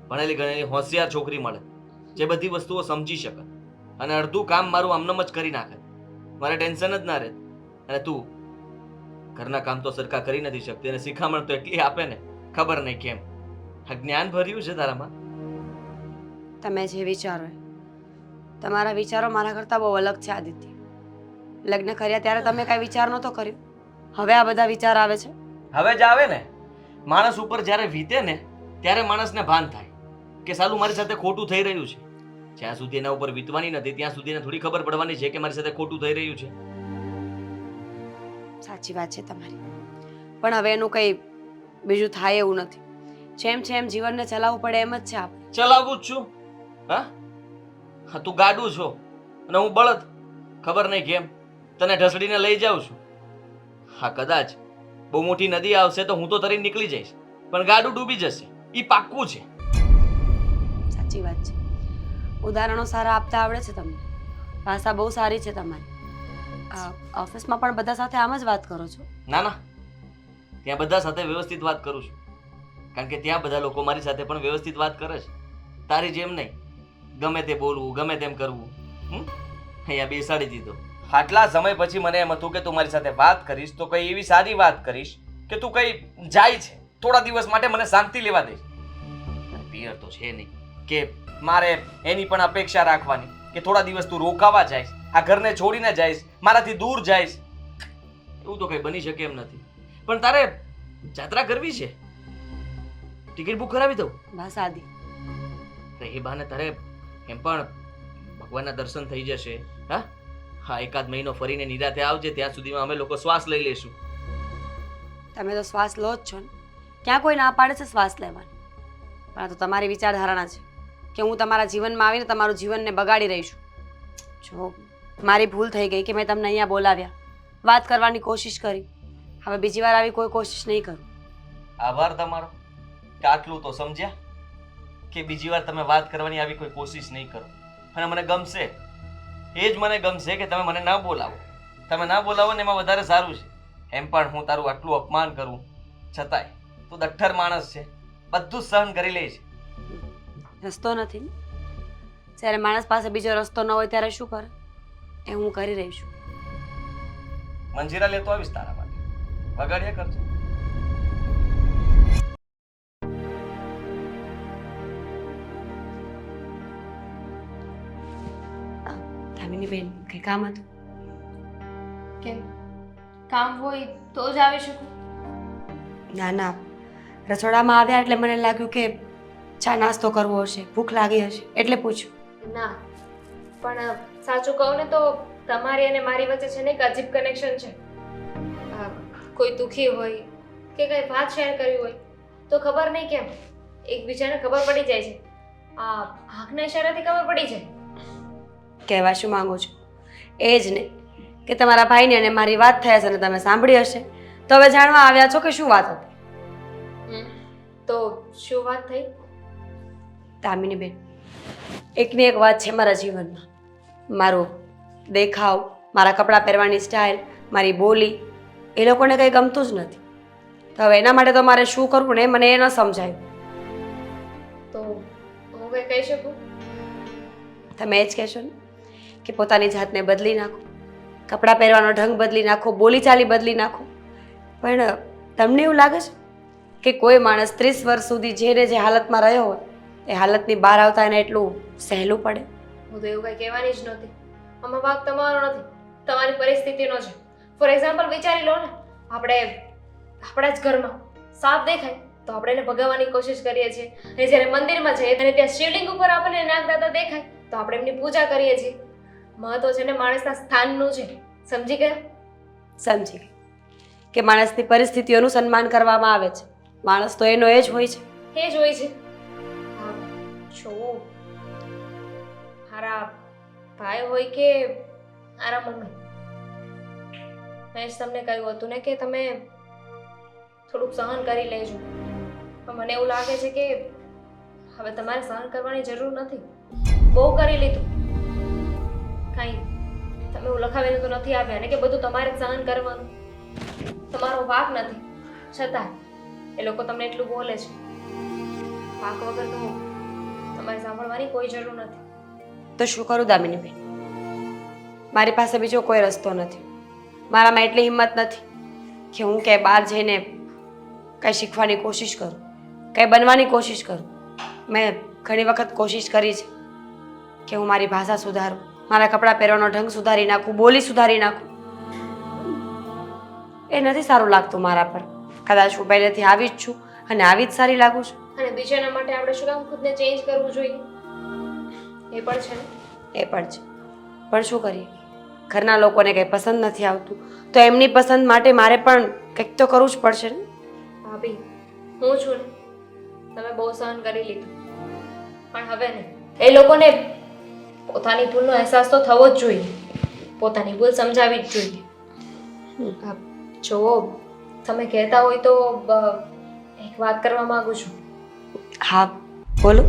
[SPEAKER 5] ભણેલી ગણેલી હોશિયાર છોકરી મળે, જે બધી વસ્તુઓ સમજી શકે અને અડધું કામ મારું આમનામ જ કરી નાખે. મારે ટેન્શન જ ના રહે. અને તું ઘરના કામ તો સરખા કરી નથી શકતી અને શિખામણ તો એટલી આપે ને ખબર નહીં કેમ. આ જ્ઞાન ભર્યું છે તારામાં.
[SPEAKER 2] તમે જે વિચારો એ તમારા વિચારો મારા કરતાં બહુ અલગ છે આદિત્ય. લગ્ન કર્યા ત્યારે તમે કાંઈ વિચાર નહોતો કર્યો, હવે આ બધા વિચાર આવે છે.
[SPEAKER 5] હવે જ આવે ને. માણસ ઉપર જ્યારે વીતે ને ત્યારે માણસને ભાન થાય કે સાલું મારી સાથે ખોટું થઈ રહ્યું છે. જ્યાં સુધી એના ઉપર વીતવાની નથી ત્યાં સુધી એને થોડી ખબર પડવાની છે કે મારી સાથે ખોટું થઈ રહ્યું છે.
[SPEAKER 2] સાચી વાત છે તમારી, પણ હવે એનું કંઈ બીજું થાય એવું નથી. જેમ છે એમ જીવનને ચલાવવું પડે એમ જ છે. આપણે
[SPEAKER 5] ચલાવું જ છું. હા હા તું ગાડું છો અને હું બળદ. ખબર નહીં કેમ તને ઢસડીને લઈ જાઉં છું. હા કદાચ બહુ મોટી નદી આવશે તો હું તો તરી નીકળી જઈશ, પણ ગાડું ડૂબી જશે એ પાક્કું છે.
[SPEAKER 2] સાચી વાત છે. ઉદાહરણો સારા આપતા આવડે છે તમને, ભાષા બહુ સારી છે તમારી. ઓફિસમાં પણ બધા સાથે આમ જ વાત કરો છો?
[SPEAKER 5] ના ના, ત્યાં બધા સાથે વ્યવસ્થિત વાત કરું છું, કારણ કે ત્યાં બધા લોકો મારી સાથે પણ વ્યવસ્થિત વાત કરે છે. તારી જેમ નહીં ગમે તે બોલવું ગમે તેમ કરવું. અહીંયા બેસાડી દીધો. આટલા સમય પછી મને એમ હતું કે તું મારી સાથે વાત કરીશ તો કઈ એવી સારી વાત કરીશ કે તું કઈ જાય છે થોડા દિવસ માટે મને શાંતિ લેવા દઈશ. પિયર તો છે નહીં કે મારે એની પણ અપેક્ષા રાખવાની કે થોડા દિવસ તું રોકાવા જઈશ, આ ઘરને છોડીને જઈશ, મારાથી દૂર જઈશ. એવું તો કઈ બની શકે એમ નથી. પણ તારે જાત્રા કરવી છે, ટિકિટ બુક કરાવી દઉં?
[SPEAKER 2] બસ આદિ,
[SPEAKER 5] એ બહાને તારે એમ પણ ભગવાનના દર્શન થઈ જશે. હા હા, એકાદ મહિનો ફરીને નિરાતે આવજે, ત્યાં સુધીમાં અમે લોકો શ્વાસ લઈ લેશું.
[SPEAKER 2] તમે તો શ્વાસ લો જ છો ને, ક્યાં કોઈ ના પાડે છે શ્વાસ લેવાની? પણ આ તો તમારી વિચારધારણા છે કે હું તમારા જીવનમાં આવીને તમારું જીવનને બગાડી રહી છું. જો મારી ભૂલ થઈ ગઈ કે મેં તમને અહીંયા બોલાવ્યા, વાત કરવાની કોશિશ કરી. હવે બીજી વાર આવી કોઈ કોશિશ નહીં કરું.
[SPEAKER 5] આભાર તમારો કે આટલું તો સમજ્યા કે બીજી વાર તમે વાત કરવાની આવી કોઈ કોશિશ નહીં કરો. અને મને ગમશે, એ જ મને ગમશે કે તમે મને ના બોલાવો. તમે ના બોલાવો ને એમાં વધારે સારું છે. એમ પણ હું તારું આટલું અપમાન કરું છતાંય તું દઠ્ઠર માણસ છે, બધું જ સહન કરી લે છે.
[SPEAKER 2] રસ્તો નથી ને, જ્યારે માણસ પાસે બીજો રસ્તો ન હોય ત્યારે શું કરે એ હું કરી રહી છું.
[SPEAKER 5] મંજીરા લેતો આવીશ તારા માટે, વગાડ્યા કરજો.
[SPEAKER 2] દામિની બેન, કંઈ કામ હતું?
[SPEAKER 3] કેમ કામ હોય તો જ આવી શકું?
[SPEAKER 2] ના ના, રસોડામાં આવ્યા એટલે મને લાગ્યું કે ચા નાસ્તો કરવો હશે, ભૂખ લાગી હશે એટલે પૂછ્યું.
[SPEAKER 3] ના, પણ સાચું કહું ને તો તમારી અને મારી વચ્ચે છે ને એક અજીબ કનેક્શન છે. કોઈ દુઃખી હોય કે કઈ વાત શેર કરવી હોય તો ખબર નહીં કેમ એકબીજાને ખબર પડી જાય છે. આ આંખના ઇશારાથી ખબર પડી જાય.
[SPEAKER 2] કહેવા શું માંગુ છું એ જ ને કે તમારા ભાઈને અને મારી વાત થઈ હશે અને તમે સાંભળી હશે તો હવે જાણવા આવ્યા છો કે શું વાત હતી.
[SPEAKER 3] તો શું વાત થઈ?
[SPEAKER 2] દામિની બેન, એકની એક વાત છે મારા જીવનમાં. મારો દેખાવ, મારા કપડાં પહેરવાની સ્ટાઇલ, મારી બોલી એ લોકોને કંઈ ગમતું જ નથી. તો હવે એના માટે તો મારે શું કરવું ને મને એ ન સમજાયું.
[SPEAKER 3] તો હું કંઈ કહી શકું?
[SPEAKER 2] તમે એ જ કહેશો ને કે પોતાની જાતને બદલી નાખો, કપડાં પહેરવાનો ઢંગ બદલી નાખો, બોલીચાલી બદલી નાખો. પણ તમને એવું લાગે છે કે કોઈ માણસ 30 વર્ષ સુધી જે હાલતમાં રહ્યો હોય એ હાલતની બહાર આવતા એને એટલું સહેલું પડે?
[SPEAKER 3] હું તો એવું કંઈ કહેવાની જ નહોતી. આમાં ભાગ તમારો નથી, તમારી પરિસ્થિતિનો છે. ફોર એક્ઝામ્પલ વિચારી લો ને, આપણે આપણા જ ઘરમાં સાપ દેખાય તો આપણે એને ભગાવવાની કોશિશ કરીએ છીએ, અને જ્યારે મંદિરમાં જઈએ અને ત્યાં શિવલિંગ ઉપર આપણને નાગદાતા દેખાય તો આપણે એમની પૂજા કરીએ છીએ. મહત્વ છે ને માણસના સ્થાનનું છે, સમજી ગયા?
[SPEAKER 2] સમજી ગઈ કે માણસની પરિસ્થિતિઓનું સન્માન કરવામાં આવે છે. માણસ તો એનો એ જ હોય છે.
[SPEAKER 3] એ જ હોય છે. હા, જો મારા ભાઈ હોય કે મારા મમ્મી, મેં જ તમને કહ્યું હતું ને કે તમે થોડુંક સહન કરી લેજો. પણ મને એવું લાગે છે કે હવે તમારે સહન કરવાની જરૂર નથી. બહુ કરી લીધું. કાંઈ તમે એવું લખાવીને તો નથી આવ્યા ને કે બધું તમારે જ સહન કરવાનું. તમારો વાંક નથી, છતાં એ લોકો તમને એટલું બોલે છે. વાંક વગર તો તમારે સાંભળવાની કોઈ જરૂર નથી.
[SPEAKER 2] તો શું કરું દામિનીબેન? મારી પાસે બીજો કોઈ રસ્તો નથી. મારામાં એટલી હિંમત નથી કે હું ક્યાંય બહાર જઈને કંઈ શીખવાની કોશિશ કરું, કંઈ બનવાની કોશિશ કરું. મેં ઘણી વખત કોશિશ કરી છે કે હું મારી ભાષા સુધારું, મારા કપડાં પહેરવાનો ઢંગ સુધારી નાખું, બોલી સુધારી નાખું. એ નથી સારું લાગતું મારા પર. કદાચ હું પહેલેથી આવી જ છું અને આવી જ સારી લાગુ છું.
[SPEAKER 3] અને બીજાના માટે આપણે શું કામ ખુદને ચેન્જ કરવું જોઈએ? એ પણ છે ને.
[SPEAKER 2] એ પણ છે, પણ શું કરીએ? ઘરના લોકોને કંઈ પસંદ નથી આવતું તો એમની પસંદ માટે મારે પણ કંઈક તો કરવું જ પડશે ને.
[SPEAKER 3] ભાભી, હું છું ને, તમે બહુ સહન કરી લીધું, પણ હવે નહીં. એ લોકોને પોતાની ભૂલનો અહેસાસ તો થવો જ જોઈએ. પોતાની ભૂલ સમજાવી જ જોઈએ. જો તમે કહેતા હોય તો એક વાત કરવા માંગુ છું.
[SPEAKER 2] હા, બોલો.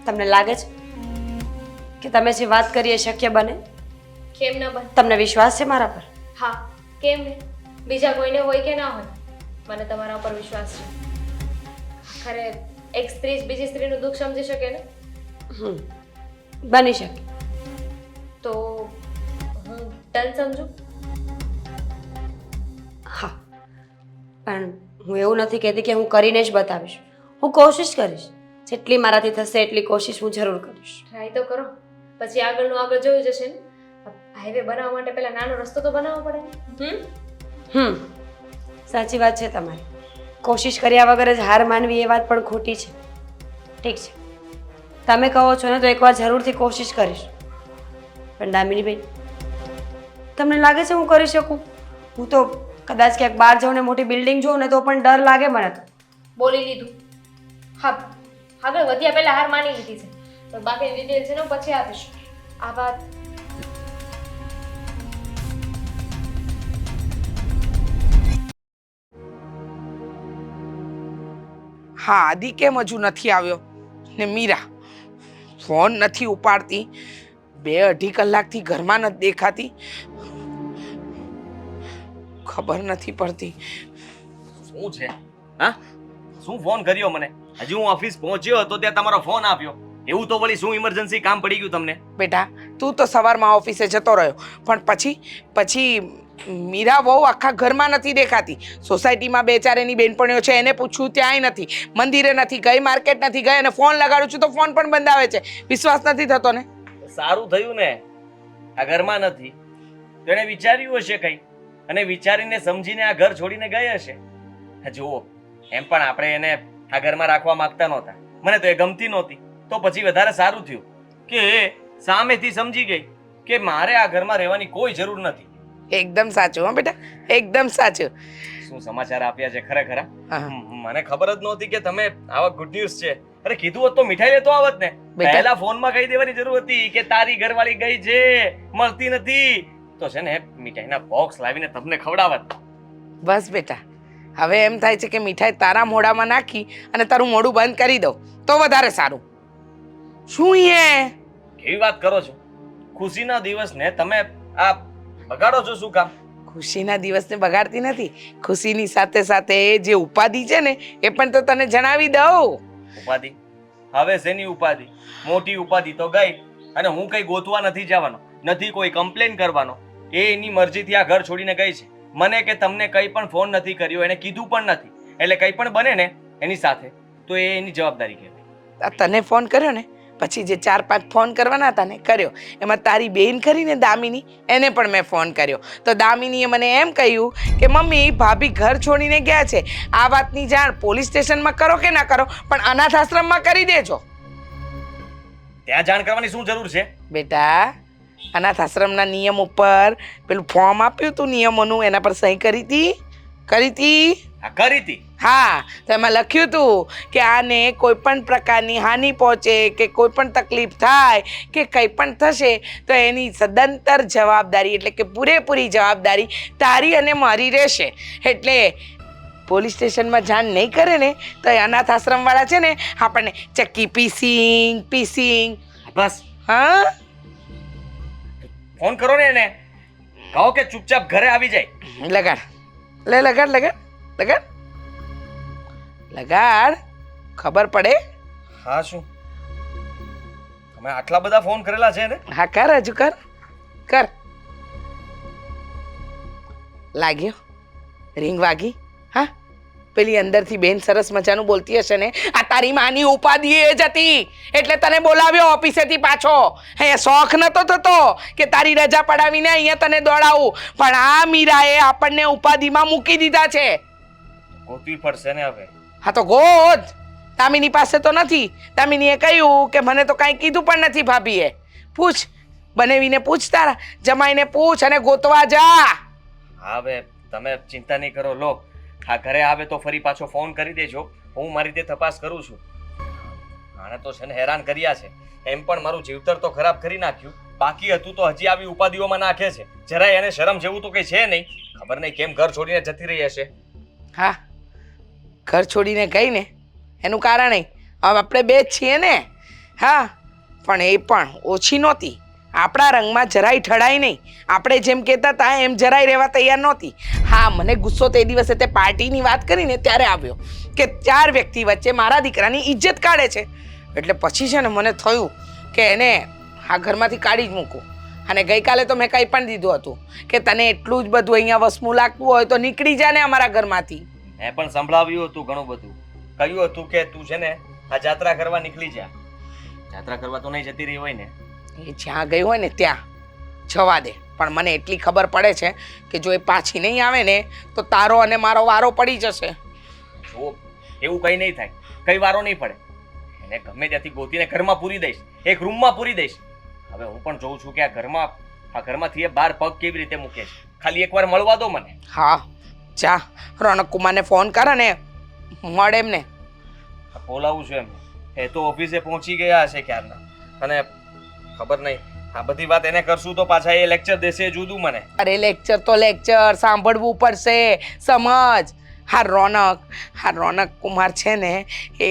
[SPEAKER 2] તમને લાગે છે કે તમે જે વાત કરી એ શક્ય બને?
[SPEAKER 3] કેમ ન બને?
[SPEAKER 2] તમને વિશ્વાસ છે મારા પર?
[SPEAKER 3] હા, કેમ નહીં? બીજા કોઈને હોય કે ના હોય, મને તમારા ઉપર વિશ્વાસ છે. આખરે એક સ્ત્રી જ બીજી સ્ત્રીનું દુઃખ સમજી શકે ને?
[SPEAKER 2] બની શકે.
[SPEAKER 3] તો હું ડન સમજુ?
[SPEAKER 2] હા, પણ હું એવું નથી કહેતી કે હું કરીને જ બતાવીશ. હું કોશિશ કરીશ. જેટલી મારાથી થશે એટલી કોશિશ હું જરૂર કરીશ.
[SPEAKER 3] ટ્રાય તો કરો, પછી આગળનું આગળ જોઈ જશે ને. હાઈવે બનાવવા માટે પહેલા નાનો રસ્તો તો બનાવવો પડે ને.
[SPEAKER 2] સાચી વાત છે તમારી. કોશિશ કર્યા વગર જ હાર માનવી એ વાત પણ ખોટી છે. ઠીક છે, તમે કહો છો ને તો એકવાર જરૂરથી કોશિશ કરીશ. પણ દામિનીબેન, તમને લાગે છે હું કરી શકું? હું તો કદાચ ક્યાંક બહાર જાઉં ને મોટી બિલ્ડિંગ જોઉં ને તો પણ ડર લાગે મને તો.
[SPEAKER 3] બોલી લીધું. હા, આગળ વધ્યા પહેલા હાર માની લીધી છે. તો બાકી ડિટેલ છે ને હું પછી આપીશ. આ વાત
[SPEAKER 1] હા, આદિ કેમ હજુ નથી આવ્યો? ને મીરા ફોન નથી ઉપાડતી. 2-2.5 કલાકથી ઘરમાં નથી દેખાતી. ખબર નથી પડતી.
[SPEAKER 5] શું છે? હા, શું ફોન કર્યો મને? હજી હું ઓફિસ પહોંચ્યો હતો ત્યાં તમારો ફોન આવ્યો. એવું તો વળી શું ઇમરજન્સી કામ પડી ગયું તમને?
[SPEAKER 1] બેટા, તું તો સવારમાં ઓફિસે જતો રહ્યો, પણ પછી મીરા બહુ આખા ઘરમાં નથી દેખાતી. સોસાયટીમાં 2-4 એની બેનપણીઓ છે, એને પૂછ્યું ત્યાંય નથી. મંદિરે નથી ગઈ, માર્કેટ નથી ગઈ, અને ફોન લગાડું છું તો ફોન પણ બંધ આવે છે. વિશ્વાસ નથી થતો ને?
[SPEAKER 5] સારું થયું ને આ ઘરમાં નથી. તો એણે વિચાર્યું હશે કંઈ, અને વિચારીને સમજીને આ ઘર છોડીને ગઈ હશે. જુઓ, એમ પણ આપણે એને આ ઘરમાં રાખવા માંગતા નહોતા. મને તો એ ગમતી નહોતી. તો પછી વધારે સારું થયું કે એ સામેથી સમજી ગઈ કે મારે આ ઘરમાં રહેવાની કોઈ જરૂર નથી.
[SPEAKER 1] એકદમ સાચું. હા બેટા, એકદમ સાચું.
[SPEAKER 5] શું સમાચાર આપ્યા છે ખરેખર?
[SPEAKER 1] હા.
[SPEAKER 5] મને ખબર જ નહોતી કે તમે આવા ગુડ ન્યૂઝ છે. અરે કીધું હોત તો મીઠાઈ લેતો આવત ને.
[SPEAKER 1] બેટા.
[SPEAKER 5] પહેલા ફોનમાં કહી દેવાની જરૂર હતી કે તારી ઘરવાળી ગઈ છે, મળતી નથી. તો છે ને મીઠાઈના બોક્સ લાવીને તમને ખવડાવત.
[SPEAKER 1] બસ બેટા, હવે એમ થાય છે કે મીઠાઈ તારા મોઢામાં નાખી અને તારું મોઢું બંધ કરી દઉં તો વધારે સારું. શું એ
[SPEAKER 5] કેવી વાત કરો છો? ખુશીના દિવસને તમે આ બગાડો છો શું કામ?
[SPEAKER 1] ખુશીના દિવસને બગાડતી નથી. ખુશીની સાથે સાથે જે ઉપાધિ છે ને એ પણ તો તને જણાવી દઉં.
[SPEAKER 5] ઉપાધિ? હવે શેની ઉપાધિ? મોટી ઉપાધિ તો ગઈ, અને હું કઈ ગોતવા નથી જવાનો, નથી કોઈ કમ્પ્લેન કરવાનો. એ એની મરજીથી આ ઘર છોડીને ગઈ છે. મને કે તમને કંઈ પણ ફોન નથી કર્યો, એને કીધું પણ નથી. એટલે કંઈ પણ બને ને એની સાથે તો એ એની જવાબદારી કહેવાય.
[SPEAKER 1] તને ફોન કર્યો ને પછી જે 4-5 ફોન કરવાના હતા ને કર્યો. એમાં તારી બેન ખરીને દામિની, એને પણ મેં ફોન કર્યો. તો દામિનીએ મને એમ કહ્યું કે મમ્મી ભાભી ઘર છોડીને ગયા છે, આ વાતની જાણ પોલીસ સ્ટેશનમાં કરો કે ના કરો પણ અનાથ આશ્રમમાં કરી દેજો.
[SPEAKER 5] ત્યાં જાણ કરવાની શું જરૂર છે?
[SPEAKER 1] બેટા અનાથ આશ્રમના નિયમ ઉપર પેલું ફોર્મ આપ્યું તું નિયમોનું, એના પર સહી કરી હતી.
[SPEAKER 5] આ કરી હતી.
[SPEAKER 1] હા, તો એમાં લખ્યું હતું કે આને કોઈ પણ પ્રકારની હાનિ પહોંચે કે કોઈ પણ તકલીફ થાય કે કંઈ પણ થશે તો એની સદંતર જવાબદારી એટલે કે પૂરેપૂરી જવાબદારી તારી અને મારી રહેશે. એટલે પોલીસ સ્ટેશનમાં જાણ નહીં કરે ને તો એ અનાથ આશ્રમવાળા છે ને આપણને ચક્કી પીસિંગ.
[SPEAKER 5] બસ
[SPEAKER 1] હા,
[SPEAKER 5] ફોન કરો ને એને, કહો કે ચૂપચાપ ઘરે આવી જાય.
[SPEAKER 1] લગાડ ખબર પડે.
[SPEAKER 5] હા શું તમે આટલા બધા ફોન કરેલા છે ને?
[SPEAKER 1] હા, કર હજુ કર. લાગ્યો, રિંગ વાગી. હા, પેલી અંદરથી બેન સરસ મજાનું બોલતી હશે ને, આ તારી માની ઉપાધિ એ જ હતી એટલે તને બોલાવ્યો ઓફિસેથી પાછો. અહીંયા શોખ નતો થતો કે તારી રજા પડાવીને અહીંયા તને દોડાવું, પણ આ મીરાએ આપણને ઉપાધિમાં મૂકી દીધા છે.
[SPEAKER 5] ગોતવી પડશે ને હવે.
[SPEAKER 1] હા તો ગોત. દામિની પાસે તો નથી. દામિનીએ કહ્યું કે મને તો કાંઈ કીધું પણ નથી ભાભીએ. પૂછ, બનેવીને પૂછ, તારા જમાઈને પૂછ અને ગોતવા જા.
[SPEAKER 5] હવે તમે ચિંતા નહીં કરો. લો, આ ઘરે આવે તો ફરી પાછો ફોન કરી દેજો, હું મારી રીતે તપાસ કરું છું. આને તો છે ને હેરાન કર્યા છે, એમ પણ મારું જીવતર તો ખરાબ કરી નાખ્યું. બાકી હતું તો હજી આવી ઉપાધિઓમાં નાખે છે. જરાય એને શરમ જેવું તો કંઈ છે નહીં. ખબર નહીં કેમ ઘર છોડીને જતી રહી હશે.
[SPEAKER 1] હા, ઘર છોડીને ગઈ ને એનું કારણ નહીં, હવે આપણે બે જ છીએ ને. હા, પણ એ પણ ઓછી નહોતી. આપણા રંગમાં જરાય ઠડાઈ નહીં. આપણે જેમ કહેતા હતા એમ જરાય રહેવા તૈયાર નહોતી. હા, મને ગુસ્સો તે દિવસે તે પાર્ટીની વાત કરીને ત્યારે આવ્યો કે 4 વ્યક્તિ વચ્ચે મારા દીકરાની ઇજ્જત કાઢે છે. એટલે પછી છે ને મને થયું કે એને આ ઘરમાંથી કાઢી જ મૂકું. અને ગઈકાલે તો મેં કંઈ પણ દીધું હતું કે તને એટલું જ બધું અહીંયા વસમું લાગતું હોય તો નીકળી જા ને અમારા ઘરમાંથી.
[SPEAKER 5] મેં પણ સંભળાવ્યું હતું ઘણું બધું. કહ્યું હતું કે તું છે ને આ જાત્રા કરવા નીકળી જા. જાત્રા કરવા તો નહીં જતી રહી હોય ને?
[SPEAKER 1] એ જ્યાં ગઈ હોય ને ત્યાં જવા દે, પણ મને એટલી ખબર પડે છે કે જો એ પાછી નહીં આવે ને તો તારો અને મારો વારો પડી જશે.
[SPEAKER 5] જો એવું કંઈ નહીં થાય, કઈ વારો નહીં પડે. એને ગમે ત્યાંથી ગોતીને ઘરમાં પૂરી દઈશ, એક રૂમમાં પૂરી દઈશ. હવે હું પણ જોઉં છું કે આ ઘરમાંથી એ 12 પગ કેવી રીતે મૂકે છે. ખાલી એકવાર મળવા દો મને.
[SPEAKER 1] હા, જા રોનક કુમારને ફોન કર અને મળ એમને.
[SPEAKER 5] બોલાવું છું એમ. એ તો ઓફિસે પહોંચી ગયા હશે ક્યારના. અને ખબર નહીં, આ બધી વાત એને કરશું તો પાછા એ લેક્ચર દેશે જુદું મને.
[SPEAKER 1] અરે લેક્ચર તો લેક્ચર સાંભળવું પડશે, સમજ. હા રોનક કુમાર છે ને એ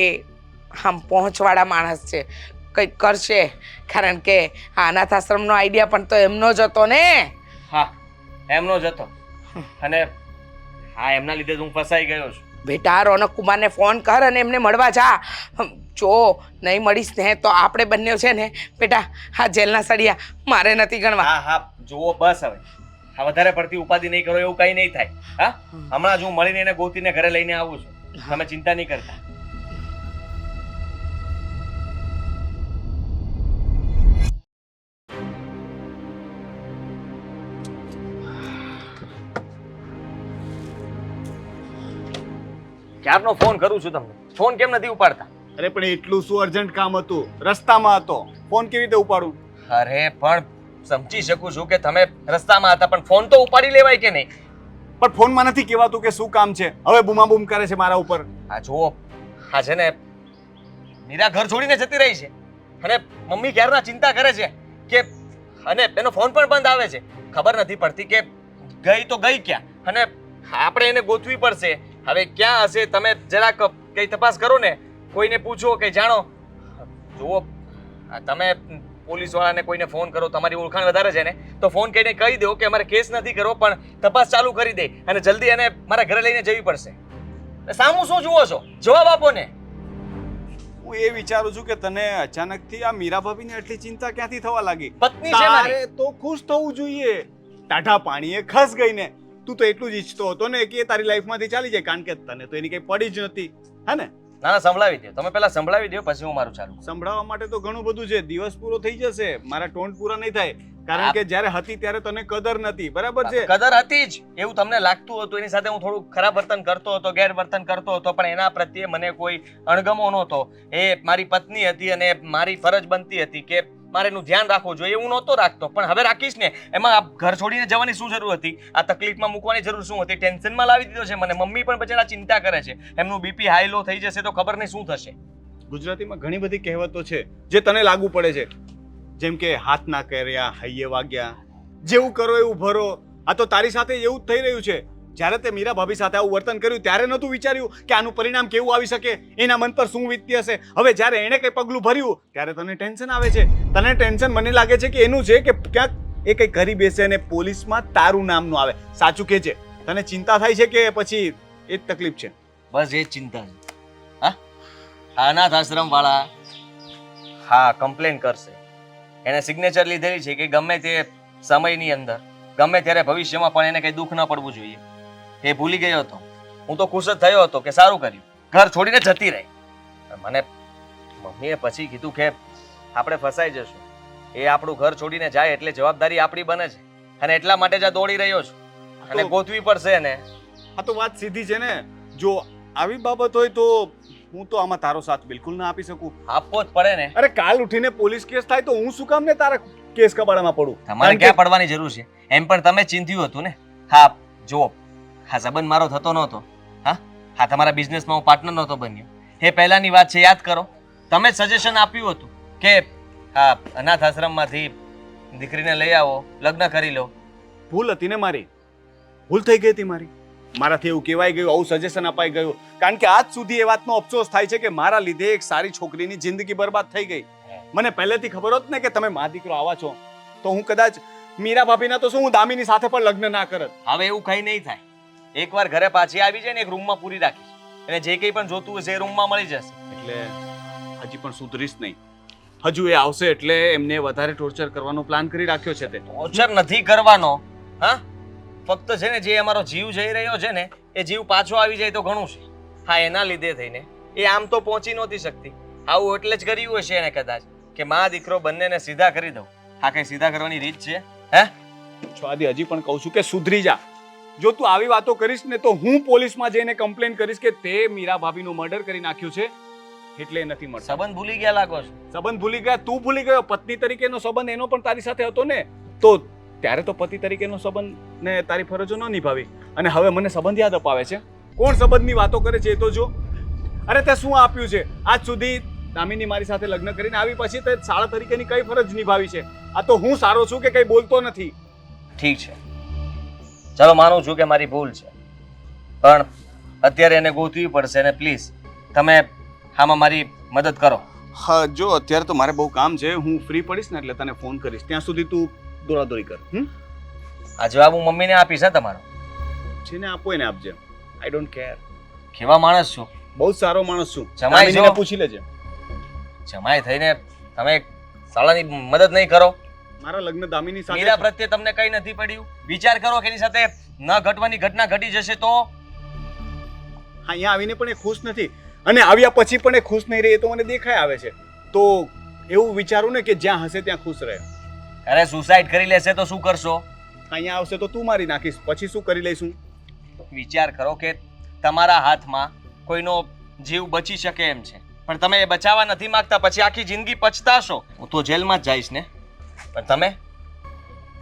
[SPEAKER 1] આમ પહોંચવાળા માણસ છે, કંઈક કરશે. કારણ કે આ અનાથ આશ્રમનો આઈડિયા પણ તો એમનો જ હતો ને.
[SPEAKER 5] હા, એમનો જ હતો. અને હા, એમના લીધે જ હું ફસાઈ ગયો છું.
[SPEAKER 1] બેટા રોનક કુમારને ફોન કર અને એમને મળવા જા. જો નહીં મળીશ ને તો આપણે બંને છે ને બેટા હા જેલના સળિયા મારે નથી ગણવા.
[SPEAKER 5] હા, જુઓ બસ હવે. હા, વધારે પડતી ઉપાધિ નહીં કરો, એવું કંઈ નહીં થાય. હા, હમણાં જ હું મળીને એને ગોતીને ઘરે લઈને આવું છું. તમે ચિંતા નહીં કરતા. ક્યારનો ફોન કરું છું તમને, ફોન કેમ નથી ઉપાડતા?
[SPEAKER 4] અરે પણ એટલું શું અર્જન્ટ કામ હતું, રસ્તામાં હતો, ફોન કેવી રીતે ઉપાડું?
[SPEAKER 5] અરે પણ સમજી શકું છું કે તમે રસ્તામાં હતા, પણ ફોન તો ઉપાડી લેવાય કે નહીં?
[SPEAKER 4] પણ ફોનમાં નથી કહેવાતું કે શું કામ છે. હવે બૂમાબૂમ કરે છે મારા ઉપર.
[SPEAKER 5] આ જુઓ, આ છે ને મીરા ઘર છોડીને જતી રહી છે અને મમ્મી ક્યારના ચિંતા કરે છે કે અને એનો ફોન પણ બંધ આવે છે. ખબર નથી પડતી કે ગઈ તો ગઈ ક્યાં, અને આપણે એને ગોતવી પડશે. હવે ક્યાં હશે? તમે જરાક કઈ તપાસ કરો ને, કોઈને પૂછો કે જાણો. જુઓ, તમે પોલીસ વાળાને કોઈને ફોન કરો, તમારી ઓળખાણ વધારે છે ને તો ફોન કરીને કહી દો કે અમારે કેસ નથી કરવો પણ તપાસ ચાલુ કરી દે અને જલ્દી એને મારા ઘરે લઈને જવી પડશે. સામું શું જુઓ છો? જવાબ આપો ને.
[SPEAKER 4] હું એ વિચારું છું કે તને અચાનકથી આ મીરા ભાભીને આટલી ચિંતા ક્યાંથી થવા લાગી?
[SPEAKER 5] પત્ની છે મારી.
[SPEAKER 4] તારે તો ખુશ થવું જોઈએ. ટાઢા પાણીએ ખસ ગઈ ને. તું તો એટલું જ ઈચ્છતો હતો ને કે એ તારી લાઈફમાંથી ચાલી જાય, કારણ કે તને તો એની કઈ પડી જ નથી. હા ને?
[SPEAKER 5] ના ના સંભળાવી દો, તમે પહેલા સંભળાવી દો પછી હું મારું ચાલુ કરું.
[SPEAKER 4] સંભળાવવા માટે તો ઘણું બધું છે. દિવસ પૂરો થઈ જશે, મારા ટોન્ટ પૂરા નહીં થાય. કારણ કે જ્યારે હતી ત્યારે તને કદર નથી, બરાબર છે?
[SPEAKER 5] કદર હતી જ એવું તમને લાગતું હતું, એની સાથે હું થોડું ખરાબ વર્તન કરતો હતો, ગેરવર્તન કરતો હતો, પણ એના પ્રત્યે મને કોઈ અણગમો નહોતો. એ મારી પત્ની હતી અને મારી ફરજ બનતી હતી કે મારે એનું ધ્યાન રાખવું જોઈએ. હું નહોતો રાખતો, પણ હવે રાખીશ ને. એમાં આ ઘર છોડીને જવાની શું જરૂર હતી? આ તકલીફમાં મૂકવાની જરૂર શું હતી? ટેન્શનમાં લાવી દીધો છે મને. મમ્મી પણ બચારા ચિંતા કરે છે, એમનું બીપી હાઈ લો થઈ જશે તો ખબર નહીં શું થશે.
[SPEAKER 4] ગુજરાતીમાં ઘણી બધી કહેવતો છે જે તને લાગુ પડે છે, જેમ કે હાથ ના કર્યા હૈયે વાગ્યા, જેવું કરો એવું ભરો. આ તો તારી સાથે એવું જ થઈ રહ્યું છે. જ્યારે તે મીરા ભાભી સાથે આવું વર્તન કર્યું ત્યારે નહોતું વિચાર્યું કે આનું પરિણામ કેવું આવી શકે, એના મન પર શું વીતતી હશે. હવે જ્યારે એણે કંઈ પગલું ભર્યું ત્યારે તને ટેન્શન આવે છે. તને ટેન્શન મને લાગે છે કે એનું છે કે ક્યાંક એ કંઈ કરી બેસે અને પોલીસમાં તારું નામ નું આવે. સાચું કે છે? તને ચિંતા થાય છે કે પછી એ જ તકલીફ છે?
[SPEAKER 5] બસ એ જ ચિંતા છે. હા, આ અનાથ આશ્રમ વાળા હા કમ્પ્લેન કરશે. એને સિગ્નેચર લીધેલી છે કે ગમે તે સમયની અંદર ગમે ત્યારે ભવિષ્યમાં પણ એને કંઈ દુઃખ ન પડવું જોઈએ. એ ભૂલી ગયો હતો. હું તો ખુશ જ થયો હતો કે સારું કર્યું, ઘર છોડીને જતી રહી. મને મમ્મીએ પછી કીધું કે આપણે ફસાઈ જશું. એ આપણું ઘર છોડીને જાય એટલે જવાબદારી આપણી બને છે, અને એટલા માટે જ આ દોડી રહ્યો છું. અને ગોતવી પડશે એને.
[SPEAKER 4] આ તો વાત સીધી છે ને. જો આવી બાબત હોય તો હું તો આમાં તારો સાથ બિલકુલ ના આપી શકું.
[SPEAKER 5] આપવો જ પડે ને.
[SPEAKER 4] અરે કાલ ઉઠીને પોલીસ કેસ થાય તો હું શું કામ ને તારા કેસ કબાડામાં પડું?
[SPEAKER 5] તમારે ક્યાં પડવાની જરૂર છે? એમ પણ તમે ચિંત્યું હતું ને. હા જો, હા સંબંધ મારો થતો નહોતો. હા તમારા બિઝનેસમાં હું પાર્ટનર નહોતો બન્યો. એ પહેલાની વાત છે, યાદ કરો. તમે સજેશન આપ્યું હતું કે હા અનાથ આશ્રમમાંથી દીકરીને લઈ આવો, લગ્ન કરી લો.
[SPEAKER 4] ભૂલ હતી ને મારી, ભૂલ થઈ ગઈ હતી મારી. મારાથી એવું કહેવાય ગયું, આવું સજેશન અપાઈ ગયું. કારણ કે આજ સુધી એ વાતનો અફસોસ થાય છે કે મારા લીધે એક સારી છોકરીની જિંદગી બરબાદ થઈ ગઈ. મને પહેલેથી ખબર હોત ને કે તમે મા દીકરો આવા છો તો હું કદાચ મીરા ભાભીના તો શું, હું દામિની સાથે પણ લગ્ન ના કરત.
[SPEAKER 5] હવે એવું કઈ નહીં થાય. એકવાર ઘરે પાછી આવી જાય ને એક રૂમમાં પૂરી રાખીશ, અને જે કંઈ પણ જોતું હશે એ રૂમમાં મળી જશે.
[SPEAKER 4] એટલે હજી પણ સુધરીશ નહીં. હજુ એ આવશે એટલે એમને વધારે ટોર્ચર કરવાનો પ્લાન કરી રાખ્યો છે તે.
[SPEAKER 5] ટોર્ચર નથી કરવાનો. હા ફક્ત છે ને જે અમારો જીવ જઈ રહ્યો છે ને એ જીવ પાછો આવી જાય તો ઘણું છે. હા એના લીધે થઈને એ આમ તો પહોંચી નહોતી શકતી. આવું એટલે જ કર્યું હશે એને કદાચ કે મા દીકરો બંનેને સીધા કરી દઉં. હા કઈ સીધા કરવાની રીત છે? હે
[SPEAKER 4] સ્વાદી, હજી પણ કહું છું કે સુધરી જા. જો તું આવી વાતો કરીશ ને તો હું પોલીસમાં જઈને કમ્પ્લેન કરીશ કે તે મીરા ભાભીનું મર્ડર કરી નાખ્યું છે એટલે નથી મળતા.
[SPEAKER 5] સંબંધ ભૂલી ગયા લાગો છો.
[SPEAKER 4] સંબંધ ભૂલી ગયા? તું ભૂલી ગયો. પત્ની તરીકેનો સંબંધ એનો પણ તારી સાથે હતો ને. તો ત્યારે તો પતિ તરીકેનો સંબંધ ને તારી ફરજો ન નિભાવી, અને હવે મને સંબંધ યાદ અપાવે છે. કોણ સંબંધની વાતો કરે છે એ તો જો. અરે તે શું આપ્યું છે આજ સુધી? દામિની મારી સાથે લગ્ન કરીને આવી પછી તે શાળા તરીકેની કઈ ફરજ નિભાવી છે? આ તો હું સારો છું કે કઈ બોલતો નથી.
[SPEAKER 5] ઠીક છે, ચાલો માનું છું કે મારી ભૂલ છે, પણ અત્યારે એને ગોતવી પડશે ને પ્લીઝ તમે આમાં મારી મદદ કરો.
[SPEAKER 4] હા જો અત્યારે તો મારે બહુ કામ છે. હું ફ્રી પડીશ ને એટલે તને ફોન કરીશ. ત્યાં સુધી તું દોડાદોડી કર.
[SPEAKER 5] આ જવાબ હું મમ્મીને આપીશ. હા તમારો
[SPEAKER 4] જેને આપો એને આપજે. I don't care.
[SPEAKER 5] કેવા માણસ છો?
[SPEAKER 4] બહુ સારો માણસ છું.
[SPEAKER 5] જમાઈ
[SPEAKER 4] દામિનીને
[SPEAKER 5] છો?
[SPEAKER 4] પૂછી લેજે.
[SPEAKER 5] જમાઈ થઈને તમે શાળાની મદદ નહીં કરો.
[SPEAKER 4] મારા લગ્ન દામિની સાથે
[SPEAKER 5] મીરા પ્રત્યે તમને કઈ નથી પડ્યું? વિચાર કરો કે એની સાથે ન ઘટવાની ઘટના ઘટી જશે તો?
[SPEAKER 4] હા અહીંયા આવીને પણ એ ખુશ નથી, અને આવ્યા પછી પણ એ ખુશ નહીં રહે એ તો મને દેખાય આવે છે. તો એવું વિચારું ને કે જ્યાં હશે ત્યાં ખુશ રહે.
[SPEAKER 5] અરે સુસાઇડ કરી લેશે તો શું કરશો?
[SPEAKER 4] અહીંયા આવશે તો તું મારી નાખીશ, પછી શું કરી લઈશું?
[SPEAKER 5] વિચાર કરો કે તમારા હાથમાં કોઈનો જીવ બચી શકે એમ છે, પણ તમે એ બચાવવા નથી માંગતા. પછી આખી જિંદગી પછતાશો. હું તો જેલમાં જ જઈશ ને, પણ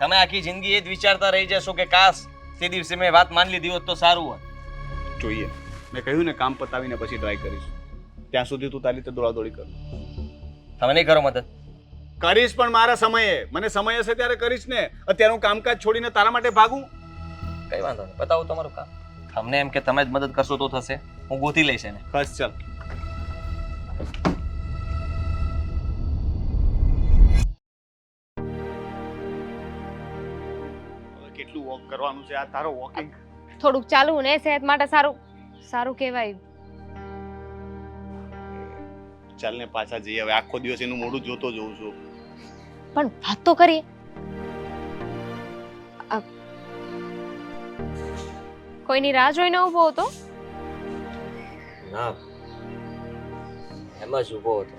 [SPEAKER 5] તમે આખી જિંદગી એ જ વિચારતા રહી જશો કે કાશ તે દિવસે મેં વાત માની લીધી હોત તો સારું હોત.
[SPEAKER 4] જોઈએ, મેં કહ્યું ને કામ પતાવીને પછી ટ્રાય કરીશ. ત્યાં સુધી તું તારી રીતે દોડાદોડી કર.
[SPEAKER 5] તમે નહીં કરો મદદ?
[SPEAKER 4] કરીશ પણ મારા સમયે. મને સમય હશે ત્યારે કરીશ ને. અત્યારે હું કામકાજ છોડીને તારા માટે ભાગું?
[SPEAKER 5] કઈ વાંધો નહીં, બતાવો તમારું કામ. તમને એમ કે તમે જ મદદ કરશો તો થશે. હું ગોતી લઈશ એને.
[SPEAKER 4] બસ ચાલ. કેટલું વોક કરવાનું છે? આ તારો વોકિંગ
[SPEAKER 3] થોડુંક ચાલવું ને સેહત માટે સારું કહેવાય.
[SPEAKER 4] ચાલ ને પાછા જઈએ. હવે આખો દિવસ એનું મોઢું જોતો જોઉં છું.
[SPEAKER 3] પણ વાત તો કરીએ. કોઈની રાહ જોઈને ઊભો હતો?
[SPEAKER 5] ના એમ જ ઊભો હતો.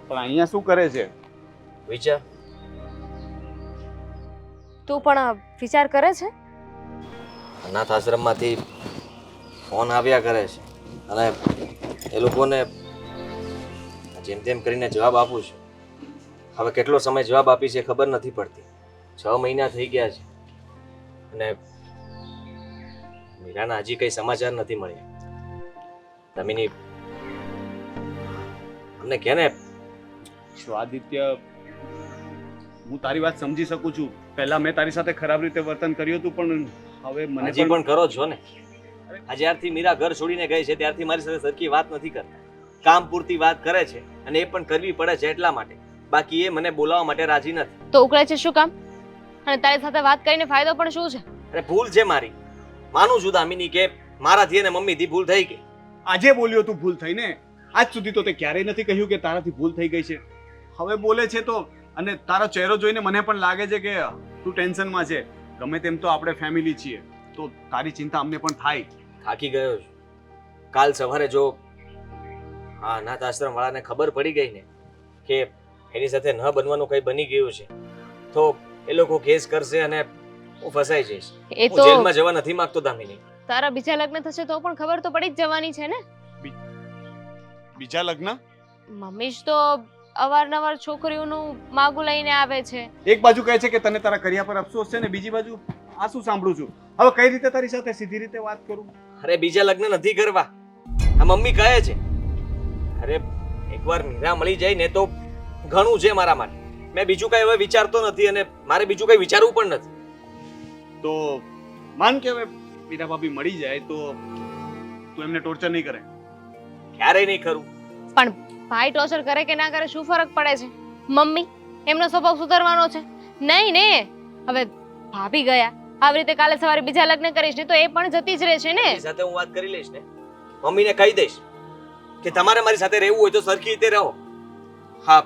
[SPEAKER 4] પણ અહીંયા શું કરે છે?
[SPEAKER 5] વિચાર.
[SPEAKER 2] તું પણ વિચાર કરે છે?
[SPEAKER 5] અનાથ આશ્રમમાંથી ફોન આવ્યા કરે છે અને એ લોકોને જેમ તેમ કરીને જવાબ આપું છું. હવે કેટલો સમય જવાબ આપી છે ખબર નથી પડતી. 6 મહિના થઈ ગયા છે અને મીરાના હજી કઈ સમાચાર નથી મળ્યા. દામિની, અમને કે ને.
[SPEAKER 4] જો આદિત્ય, હું તારી વાત સમજી શકું છું. પહેલા મેં તારી સાથે ખરાબ રીતે વર્તન કર્યું હતું, પણ હવે મને
[SPEAKER 5] હજી પણ કરો છો ને. આ જ્યારથી મીરા ઘર છોડીને ગઈ છે ત્યારથી મારી સાથે સરખી વાત નથી કરતા. કામ પૂરતી વાત કરે છે અને એ પણ કરવી પડે છે એટલા માટે. બાકી એ મને બોલાવવા માટે રાજી નથી.
[SPEAKER 3] તો ઉકળે છે શું કામ? અને તારી સાથે વાત કરીને ફાયદો પણ શું છે?
[SPEAKER 5] અરે ભૂલ છે મારી. માનું છું દામિની કે મારાથી અને મમ્મીથી ભૂલ થઈ ગઈ.
[SPEAKER 4] આજે બોલ્યો તું ભૂલ થઈને. આજ સુધી તો તે ક્યારેય નથી કહ્યું કે તારાથી ભૂલ થઈ ગઈ છે. હવે બોલે છે તો, અને તારો ચહેરો જોઈને મને પણ લાગે છે કે તું ટેન્શનમાં છે. ગમે તેમ તો આપણે ફેમિલી છીએ, તો તારી ચિંતા અમને પણ થાય.
[SPEAKER 5] થાકી ગયો છું. કાલ સવારે જો આ અનાથ આશ્રમ વાળાને ખબર પડી ગઈ ને કે એની સાથે ન બનવાનું કઈ બની ગયું છે, તો એ લોકો કેસ કરશે અને હું ફસાઈ જઈશ.
[SPEAKER 3] એ
[SPEAKER 5] હું
[SPEAKER 3] તો
[SPEAKER 5] જેલમાં જવા નથી માંગતો દામિની.
[SPEAKER 3] તારા બીજા લગ્ન થશે તો પણ ખબર તો પડી જ જવાની છે ને.
[SPEAKER 4] બીજા લગ્ન?
[SPEAKER 3] મમ્મી જ તો અવારનવાર છોકરીઓનું માગું લઈને આવે છે.
[SPEAKER 4] એક બાજુ કહે છે કે તને તારા કર્યા પર અફસોસ છે ને બીજી બાજુ આ શું સાંભળું છું? હવે કઈ રીતે તારી સાથે સીધી રીતે વાત કરું?
[SPEAKER 5] અરે બીજા લગ્ન નથી કરવા, આ મમ્મી કહે છે. અરે એકવાર મીરા મળી જાય ને તો ઘણું છે મારા માટે. મેં બીજું કઈ હવે વિચારતો નથી અને મારે બીજું કઈ વિચારવું પણ નથી.
[SPEAKER 4] તો માન કે હવે મીરા ભાભી મળી જાય તો તું એમને ટોર્ચર નહીં કરે?
[SPEAKER 5] ક્યારેય નહીં કરું.
[SPEAKER 3] પણ ભાઈ ટોર્ચર કરે કે ના કરે શું ફરક પડે છે? મમ્મી એમનો સ્વભાવ સુધારવાનો છે નહીં ને. હવે ભાભી ગયા, આવી રીતે કાલે સવારે બીજા લગ્ન કરીશ ને તો એ પણ જતી જ રહેશે ને.
[SPEAKER 5] એની સાથે હું વાત કરી લઈશ ને. મમ્મીને કહી દઈશ કે તમારે મારી સાથે રહેવું હોય તો સરખી રીતે રહો. હા,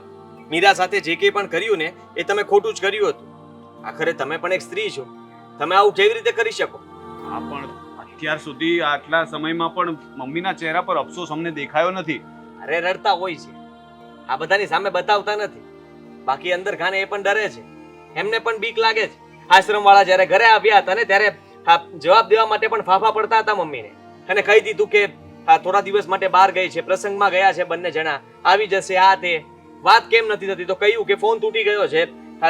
[SPEAKER 5] મીરા સાથે જે કંઈ પણ કર્યું ને એ તમે ખોટું જ કર્યું હતું. આખરે તમે પણ એક સ્ત્રી છો, તમે આવું કેવી રીતે કરી શકો?
[SPEAKER 4] હા, પણ અત્યાર સુધી આટલા સમયમાં પણ મમ્મીના ચહેરા પર અફસોસ અમને દેખાયો નથી.
[SPEAKER 5] અરે રડતા હોય છે, આ બધાની સામે બતાવતા નથી. બાકી અંદર ખાને એ પણ ડરે છે, એમને પણ બીક લાગે છે. આશ્રમ વાળા જ્યારે ઘરે આવ્યા હતા ને ત્યારે જવાબ દેવા માટે પણ ફાફા પડતા હતા મમ્મીને, અને કહી દીધું કે થોડા દિવસ માટે બહાર ગઈ છે, પ્રસંગમાં ગયા છે, બંને જણા આવી જશે. આ તે વાત કેમ નથી થતી? તો કહ્યું કે ફોન તૂટી ગયો છે,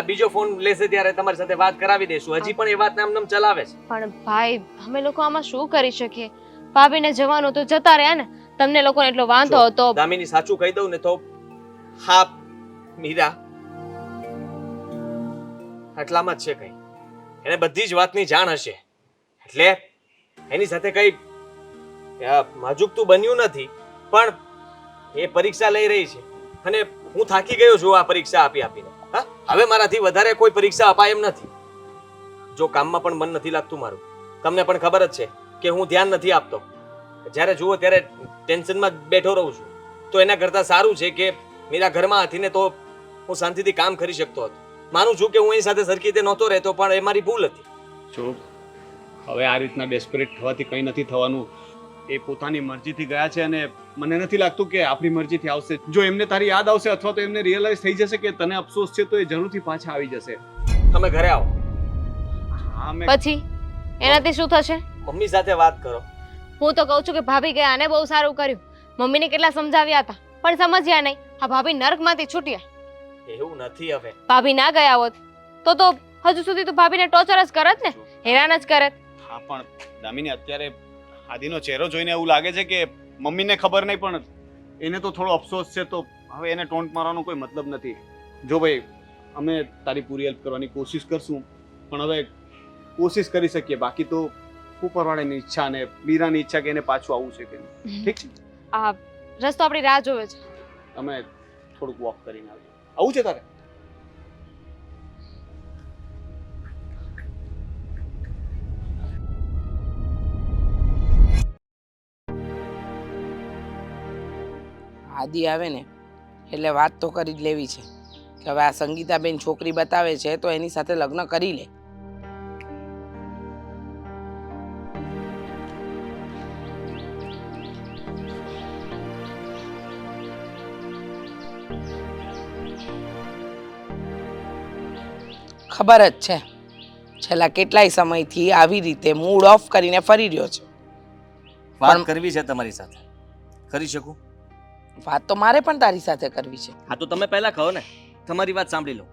[SPEAKER 5] બીજો ફોન લેશે ત્યારે તમારી સાથે વાત કરાવી દઈશું. હજી પણ એ વાત નામ ચલાવે છે.
[SPEAKER 3] પણ ભાઈ અમે લોકો આમાં શું કરી શકીએ? ભાભીને જવાનું તો જતા રહ્યા ને. તમને લોકોને એટલો વાંધો હતો.
[SPEAKER 5] દામિની સાચું કહી દઉં ને તો હા, મીરા આટલામાં જ છે. કઈ એને બધી જ વાતની જાણ હશે, એટલે એની સાથે કઈ માજુકતું બન્યું નથી. પણ એ પરીક્ષા લઈ રહી છે અને હું થાકી ગયો છું આ પરીક્ષા આપી આપીને. હા, હવે મારાથી વધારે કોઈ પરીક્ષા અપાય એમ નથી. જો કામમાં પણ મન નથી લાગતું મારું, તમને પણ ખબર જ છે કે હું ધ્યાન નથી આપતો. જ્યારે જુઓ ત્યારે ટેન્શનમાં બેઠો રહું છું. તો એના કરતાં સારું છે કે મીરા ઘરમાં હતી ને તો હું શાંતિથી કામ કરી શકતો હતો. માનું છું કે હું એની સાથે સરખી રીતે નહોતો રહેતો, પણ એ મારી ભૂલ હતી.
[SPEAKER 4] જો હવે આ રીતના ડેસ્પરેટ થવાથી કંઈ નથી થવાનું. એ પોતાની મરજીથી ગયા છે અને મને નથી લાગતું કે આપણી મરજીથી આવશે. જો એમને તારી યાદ આવશે અથવા તો એમને રિયલાઇઝ થઈ જશે કે તને અફસોસ છે તો એ જરૂરથી પાછા આવી જશે.
[SPEAKER 5] તમે ઘરે આવો.
[SPEAKER 4] હા, મેં
[SPEAKER 3] પછી એનાથી શું થશે?
[SPEAKER 5] મમ્મી સાથે વાત કરો.
[SPEAKER 3] હું તો કહું છું કે ભાભી ગયા ને બહુ સારું કર્યું. મમ્મીને કેટલા સમજાવ્યા હતા પણ સમજ્યા નહીં. આ ભાભી નર્કમાંથી છૂટ્યા.
[SPEAKER 5] એવું નથી. હવે
[SPEAKER 3] ભાભી ના ગયા હોત તો હજુ સુધી તો ભાભીને ટોર્ચર જ કરત ને, હેરાન જ કરત.
[SPEAKER 4] હા, પણ દામિની અત્યારે આદિનો ચહેરો જોઈને એવું લાગે છે કે મમ્મીને ખબર નહીં પણ એને તો થોડો અફસોસ છે. તો હવે એને ટોન્ટ મારવાનો કોઈ મતલબ નથી. જો ભાઈ, અમે તારી પૂરી હેલ્પ કરવાની કોશિશ કરશું, પણ હવે કોશિશ કરી શકીએ. બાકી તો ઉપરવાળાની ઈચ્છા અને મીરાની ઈચ્છા કે એને પાછું આવવું છે કે નહીં. ઠીક છે,
[SPEAKER 3] આ રસ્તો આપણી રાહ જોવે છે.
[SPEAKER 4] અમે થોડુંક વોક કરીને આવીએ. આવું છે તારે?
[SPEAKER 1] આદિ આવે ને એટલે વાત તો કરી જ લેવી છે કે હવે આ સંગીતાબેન છોકરી બતાવે છે તો એની સાથે લગ્ન કરી લે. ખબર જ છે છેલ્લા કેટલાય સમયથી આવી રીતે મૂડ ઓફ કરીને ફરી રહ્યો છે.
[SPEAKER 5] વાત કરવી છે તમારી સાથે, કરી શકું?
[SPEAKER 1] વાત તો મારે પણ તારી સાથે કરવી છે.
[SPEAKER 5] હા તો તમે પહેલા કહો ને, તમારી વાત સાંભળી લો.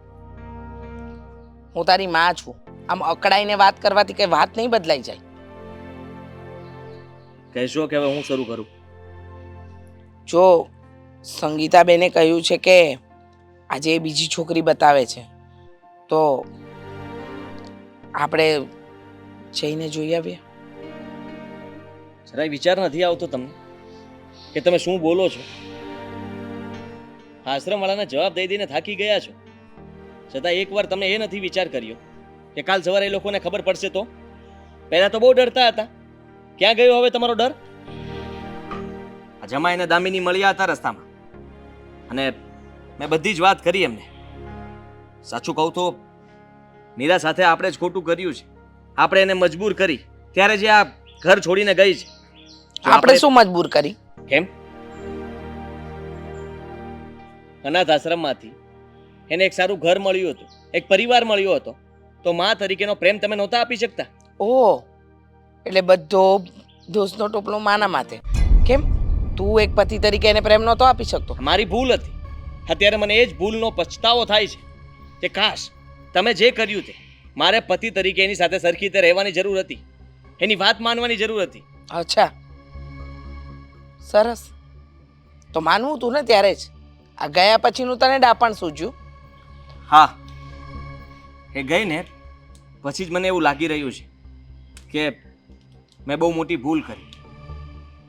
[SPEAKER 1] હું તારી માં છું. આમ અકળાઈને વાત કરવાથી કઈ વાત નહીં બદલાઈ જાય.
[SPEAKER 5] કહેશો કે હવે હું શરૂ કરું?
[SPEAKER 1] જો સંગીતાબેને કહ્યું છે કે આજે એ બીજી છોકરી બતાવે છે તો આપણે જઈને જોઈ આવીએ.
[SPEAKER 5] જરાય વિચાર નથી આવતો તમને કે તમે શું બોલો છો? આશ્રમવાળાને જવાબ દઈ દઈને થાકી ગયા છો, છતાં એકવાર તમે એ નથી વિચાર કર્યો કે કાલ સવારે એ લોકોને ખબર પડશે તો? પહેલા તો બહુ ડરતા હતા, ક્યાં ગયો હવે તમારો ડર? આ જમાઈ અને દામિની મળ્યા હતા રસ્તામાં અને મેં બધી જ વાત કરી એમને. સાચું કહું તો મીરા સાથે આપણે જ ખોટું કર્યું છે. આપણે એને મજબૂર કરી ત્યારે જે આ ઘર છોડીને ગઈ છે. જો
[SPEAKER 1] આપણે શું મજબૂર કરી?
[SPEAKER 5] કેમ? અનાથ આશ્રમમાંથી એને એક સારું ઘર મળ્યું હતું, એક પરિવાર મળ્યો હતો, તો મા તરીકેનો પ્રેમ તમે નહોતા આપી શકતા?
[SPEAKER 1] ઓહ, એટલે બધો દોષનો ટોપલો માના માથે. કેમ તું એક પતિ તરીકે એને પ્રેમ નહોતો આપી શકતો?
[SPEAKER 5] મારી ભૂલ હતી. અત્યારે મને એ જ ભૂલનો પછતાવો થાય છે કે કાશ તમે જે કર્યું તે મારે પતિ તરીકે એની સાથે સરખી રીતે રહેવાની જરૂર હતી, એની વાત માનવાની જરૂર હતી.
[SPEAKER 1] અચ્છા, સરસ. તો માનવું તું ને ત્યારે જ. આ ગયા પછીનું તને ડાપણ સૂજ્યું?
[SPEAKER 5] હા, એ ગઈ ને પછી જ મને એવું લાગી રહ્યું છે કે મેં બહુ મોટી ભૂલ કરી.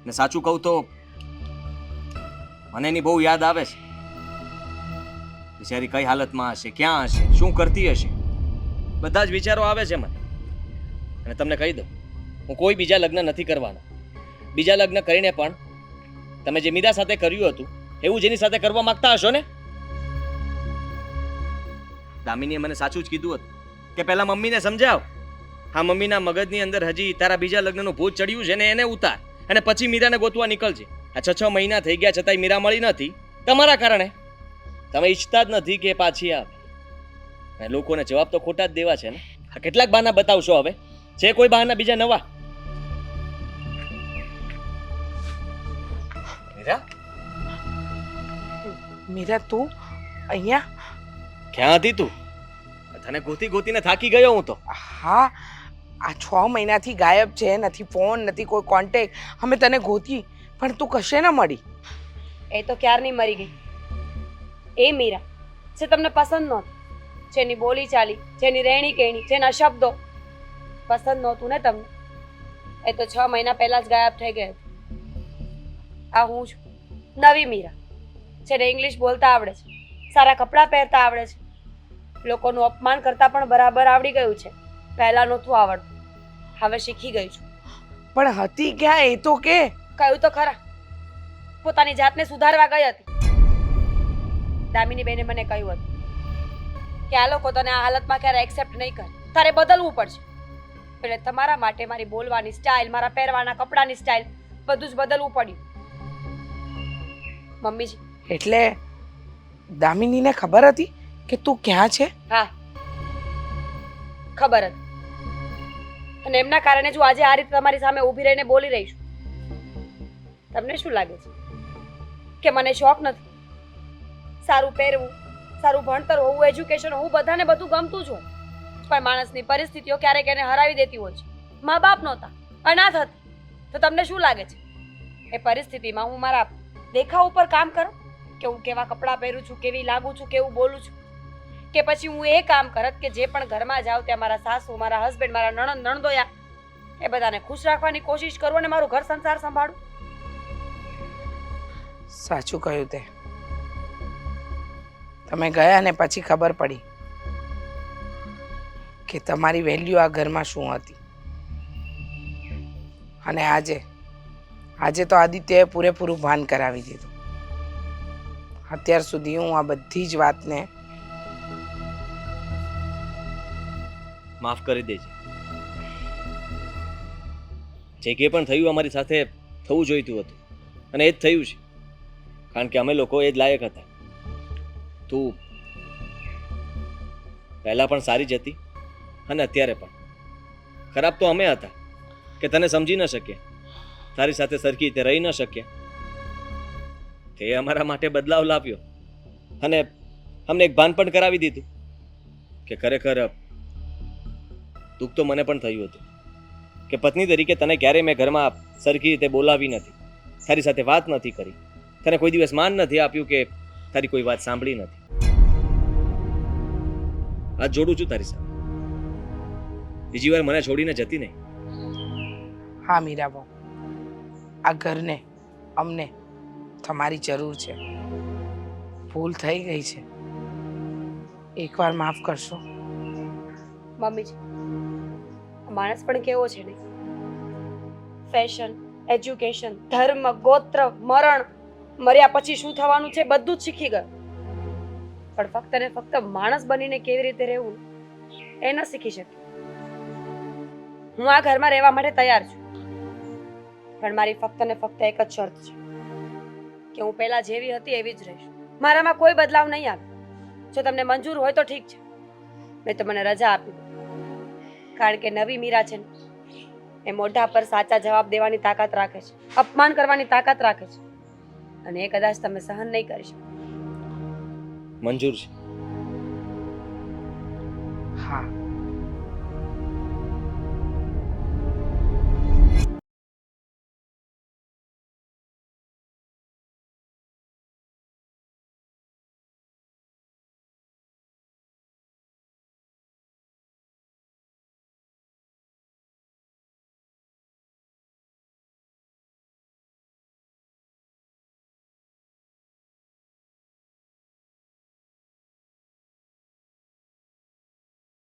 [SPEAKER 5] ને સાચું કહું તો મને એની બહુ યાદ આવે છે. બિચારી કઈ હાલતમાં હશે, ક્યાં હશે, શું કરતી હશે, બધા જ વિચારો આવે છે મને. અને તમને કહી દઉં, હું કોઈ બીજા લગ્ન નથી કરવાનો. બીજા લગ્ન કરીને પણ તમે જે મીરા સાથે કર્યું હતું એવું જેની સાથે કરવા માંગતા હશો ને. દામિનીએ મને સાચું જ કીધું હતું કે પહેલા મમ્મીને સમજાવ. હા, મમ્મીના મગજની અંદર હજી તારા બીજા લગ્નનું ભૂત ચડ્યું છે ને એને ઉતાર અને પછી મીરાને ગોતવા નીકળજે. આ 6 મહિના થઈ ગયા છતાંય મીરા મળી નથી તમારા કારણે. તમે ઈચ્છતા જ નથી કે પાછી આવે. અને લોકોને જવાબ તો ખોટા જ દેવા છે ને. આ કેટલાક બહાના બતાવશો હવે? છે કોઈ બહાના બીજા નવા? મીરા,
[SPEAKER 1] મીરા, તું અહીંયા?
[SPEAKER 5] ક્યાં હતી તું? તને ગોતી ગોતીને થાકી ગયો હું તો.
[SPEAKER 1] હા, આ 6 મહિનાથી ગાયબ છે. નથી ફોન, નથી કોઈ કોન્ટેક્ટ. અમે તને ગોતી પણ તું કશે ન મળી.
[SPEAKER 2] એ તો ક્યારની મરી ગઈ. એ મીરા જે તમને પસંદ નહોતી, જેની બોલી ચાલી, જેની રહેણી કહેણી, જેના શબ્દો પસંદ નહોતું ને તમને, એ તો 6 મહિના પહેલા જ ગાયબ થઈ ગઈ હતી. આ હું છું, નવી મીરા, જેને ઇંગ્લિશ બોલતા આવડે છે, સારા કપડાં પહેરતા આવડે છે, લોકોનું અપમાન કરતા પણ બરાબર આવડી ગયું છે. પહેલા નહોતું આવડતું, હવે શીખી ગઈ છું.
[SPEAKER 1] પણ હતી ક્યાં એ તો કે?
[SPEAKER 2] કહ્યું તો ખરા, પોતાની જાતને સુધારવા ગઈ હતી. દામિની બેને મને કહ્યું હતું કે આ લોકો તને આ હાલતમાં ક્યારે એક્સેપ્ટ નહીં કરે, તારે બદલવું પડશે. એટલે તમારા માટે મારી બોલવાની સ્ટાઇલ, મારા પહેરવાના કપડાની સ્ટાઇલ બધું જ બદલવું પડ્યું. મમ્મીજી,
[SPEAKER 1] એટલે દામિનીને ખબર હતી કે તું ક્યાં છે?
[SPEAKER 2] હા, ખબર હતી. અને એમના કારણે જો આજે આ રીતે તમારી સામે ઊભી રહીને બોલી રહી છું. તમને શું લાગે છે કે મને શોખ નથી? સારું પહેરવું, સારું ભણતર હોવું, એજ્યુકેશન હોવું, બધાને બધું ગમતું જ હોય, પણ માણસની પરિસ્થિતિઓ ક્યારેક એને હરાવી દેતી હોય છે. મા બાપ નહોતા, અનાથ હતી, તો તમને શું લાગે છે એ પરિસ્થિતિમાં હું મારા દેખાવ ઉપર કામ કરું કે હું કેવા કપડાં પહેરું છું, કેવી લાગુ છું, કેવું બોલું છું? કે પછી હું એ કામ કરત કે જે પણ ઘરમાં જાઉં ત્યાં મારા સાસુ, મારા હસબન્ડ, મારા નણંદ, નણદોયા એ બધાને ખુશ રાખવાની કોશિશ કરું અને મારું ઘર સંસાર સંભાળું?
[SPEAKER 1] સાચું કહ્યું તે. તમે ગયા ને પછી ખબર પડી કે તમારી વેલ્યુ આ ઘરમાં શું હતી. અને આજે તો આદિત્યએ પૂરેપૂરું ભાન કરાવી દીધું. અત્યાર સુધી હું આ બધી જ વાતને
[SPEAKER 5] માફ કરી દેજે. જે કે પણ થયું અમારી સાથે થવું જોઈતું હતું અને એ જ થયું છે, કારણ કે અમે લોકો એ જ લાયક હતા. તું પહેલાં પણ સારી જ હતી અને અત્યારે પણ. ખરાબ તો અમે હતા કે તને સમજી ન શક્યા, તારી સાથે સરખી રીતે રહી ન શક્યા. તે અમારા માટે બદલાવ લાવ્યો અને અમને એક ભાન પણ કરાવી દીધું કે ખરેખર દુઃખ તો મને પણ થયું હતું કે પત્ની તરીકે તને ક્યારેય મેં ઘરમાં સરખી રીતે બોલાવી નથી, તારી સાથે વાત નથી કરી, તને કોઈ દિવસ માન નથી આપ્યું કે તારી કોઈ વાત સાંભળી નથી. હાથ જોડું છું તારી સામે, બીજી વાર મને છોડીને જતી નહીં.
[SPEAKER 1] હા મીરાબા, આ ઘરને અમને તમારી જરૂર છે. ભૂલ થઈ ગઈ છે, એકવાર માફ કરશો?
[SPEAKER 2] મમ્મીજી, માણસ પણ કેવો છે ને, ફેશન, એજ્યુકેશન, ધર્મ, ગોત્ર, મરણ, મર્યા પછી શું થવાનું છે બધું જ શીખી ગયો. પણ ફક્ત ને ફક્ત માણસ બનીને કેવી રીતે રહેવું એ ન શીખી શકી. હું આ ઘરમાં રહેવા માટે તૈયાર છું, પણ મારી ફક્ત ને ફક્ત એક જ શરત છે કે હું પહેલા જેવી હતી એવી જ રહીશ. મારામાં કોઈ બદલાવ નહીં આવે. જો તમને મંજૂર હોય તો ઠીક છે, નહીં તો મને રજા આપી દો. કારણ કે નવી મીરા છે ને, એ મોઢા પર સાચા જવાબ દેવાની તાકાત રાખે છે, અપમાન કરવાની તાકાત રાખે છે, અને એ કદાચ તમે સહન નહીં કરી શકો.
[SPEAKER 5] મંજૂર છે.
[SPEAKER 1] હા,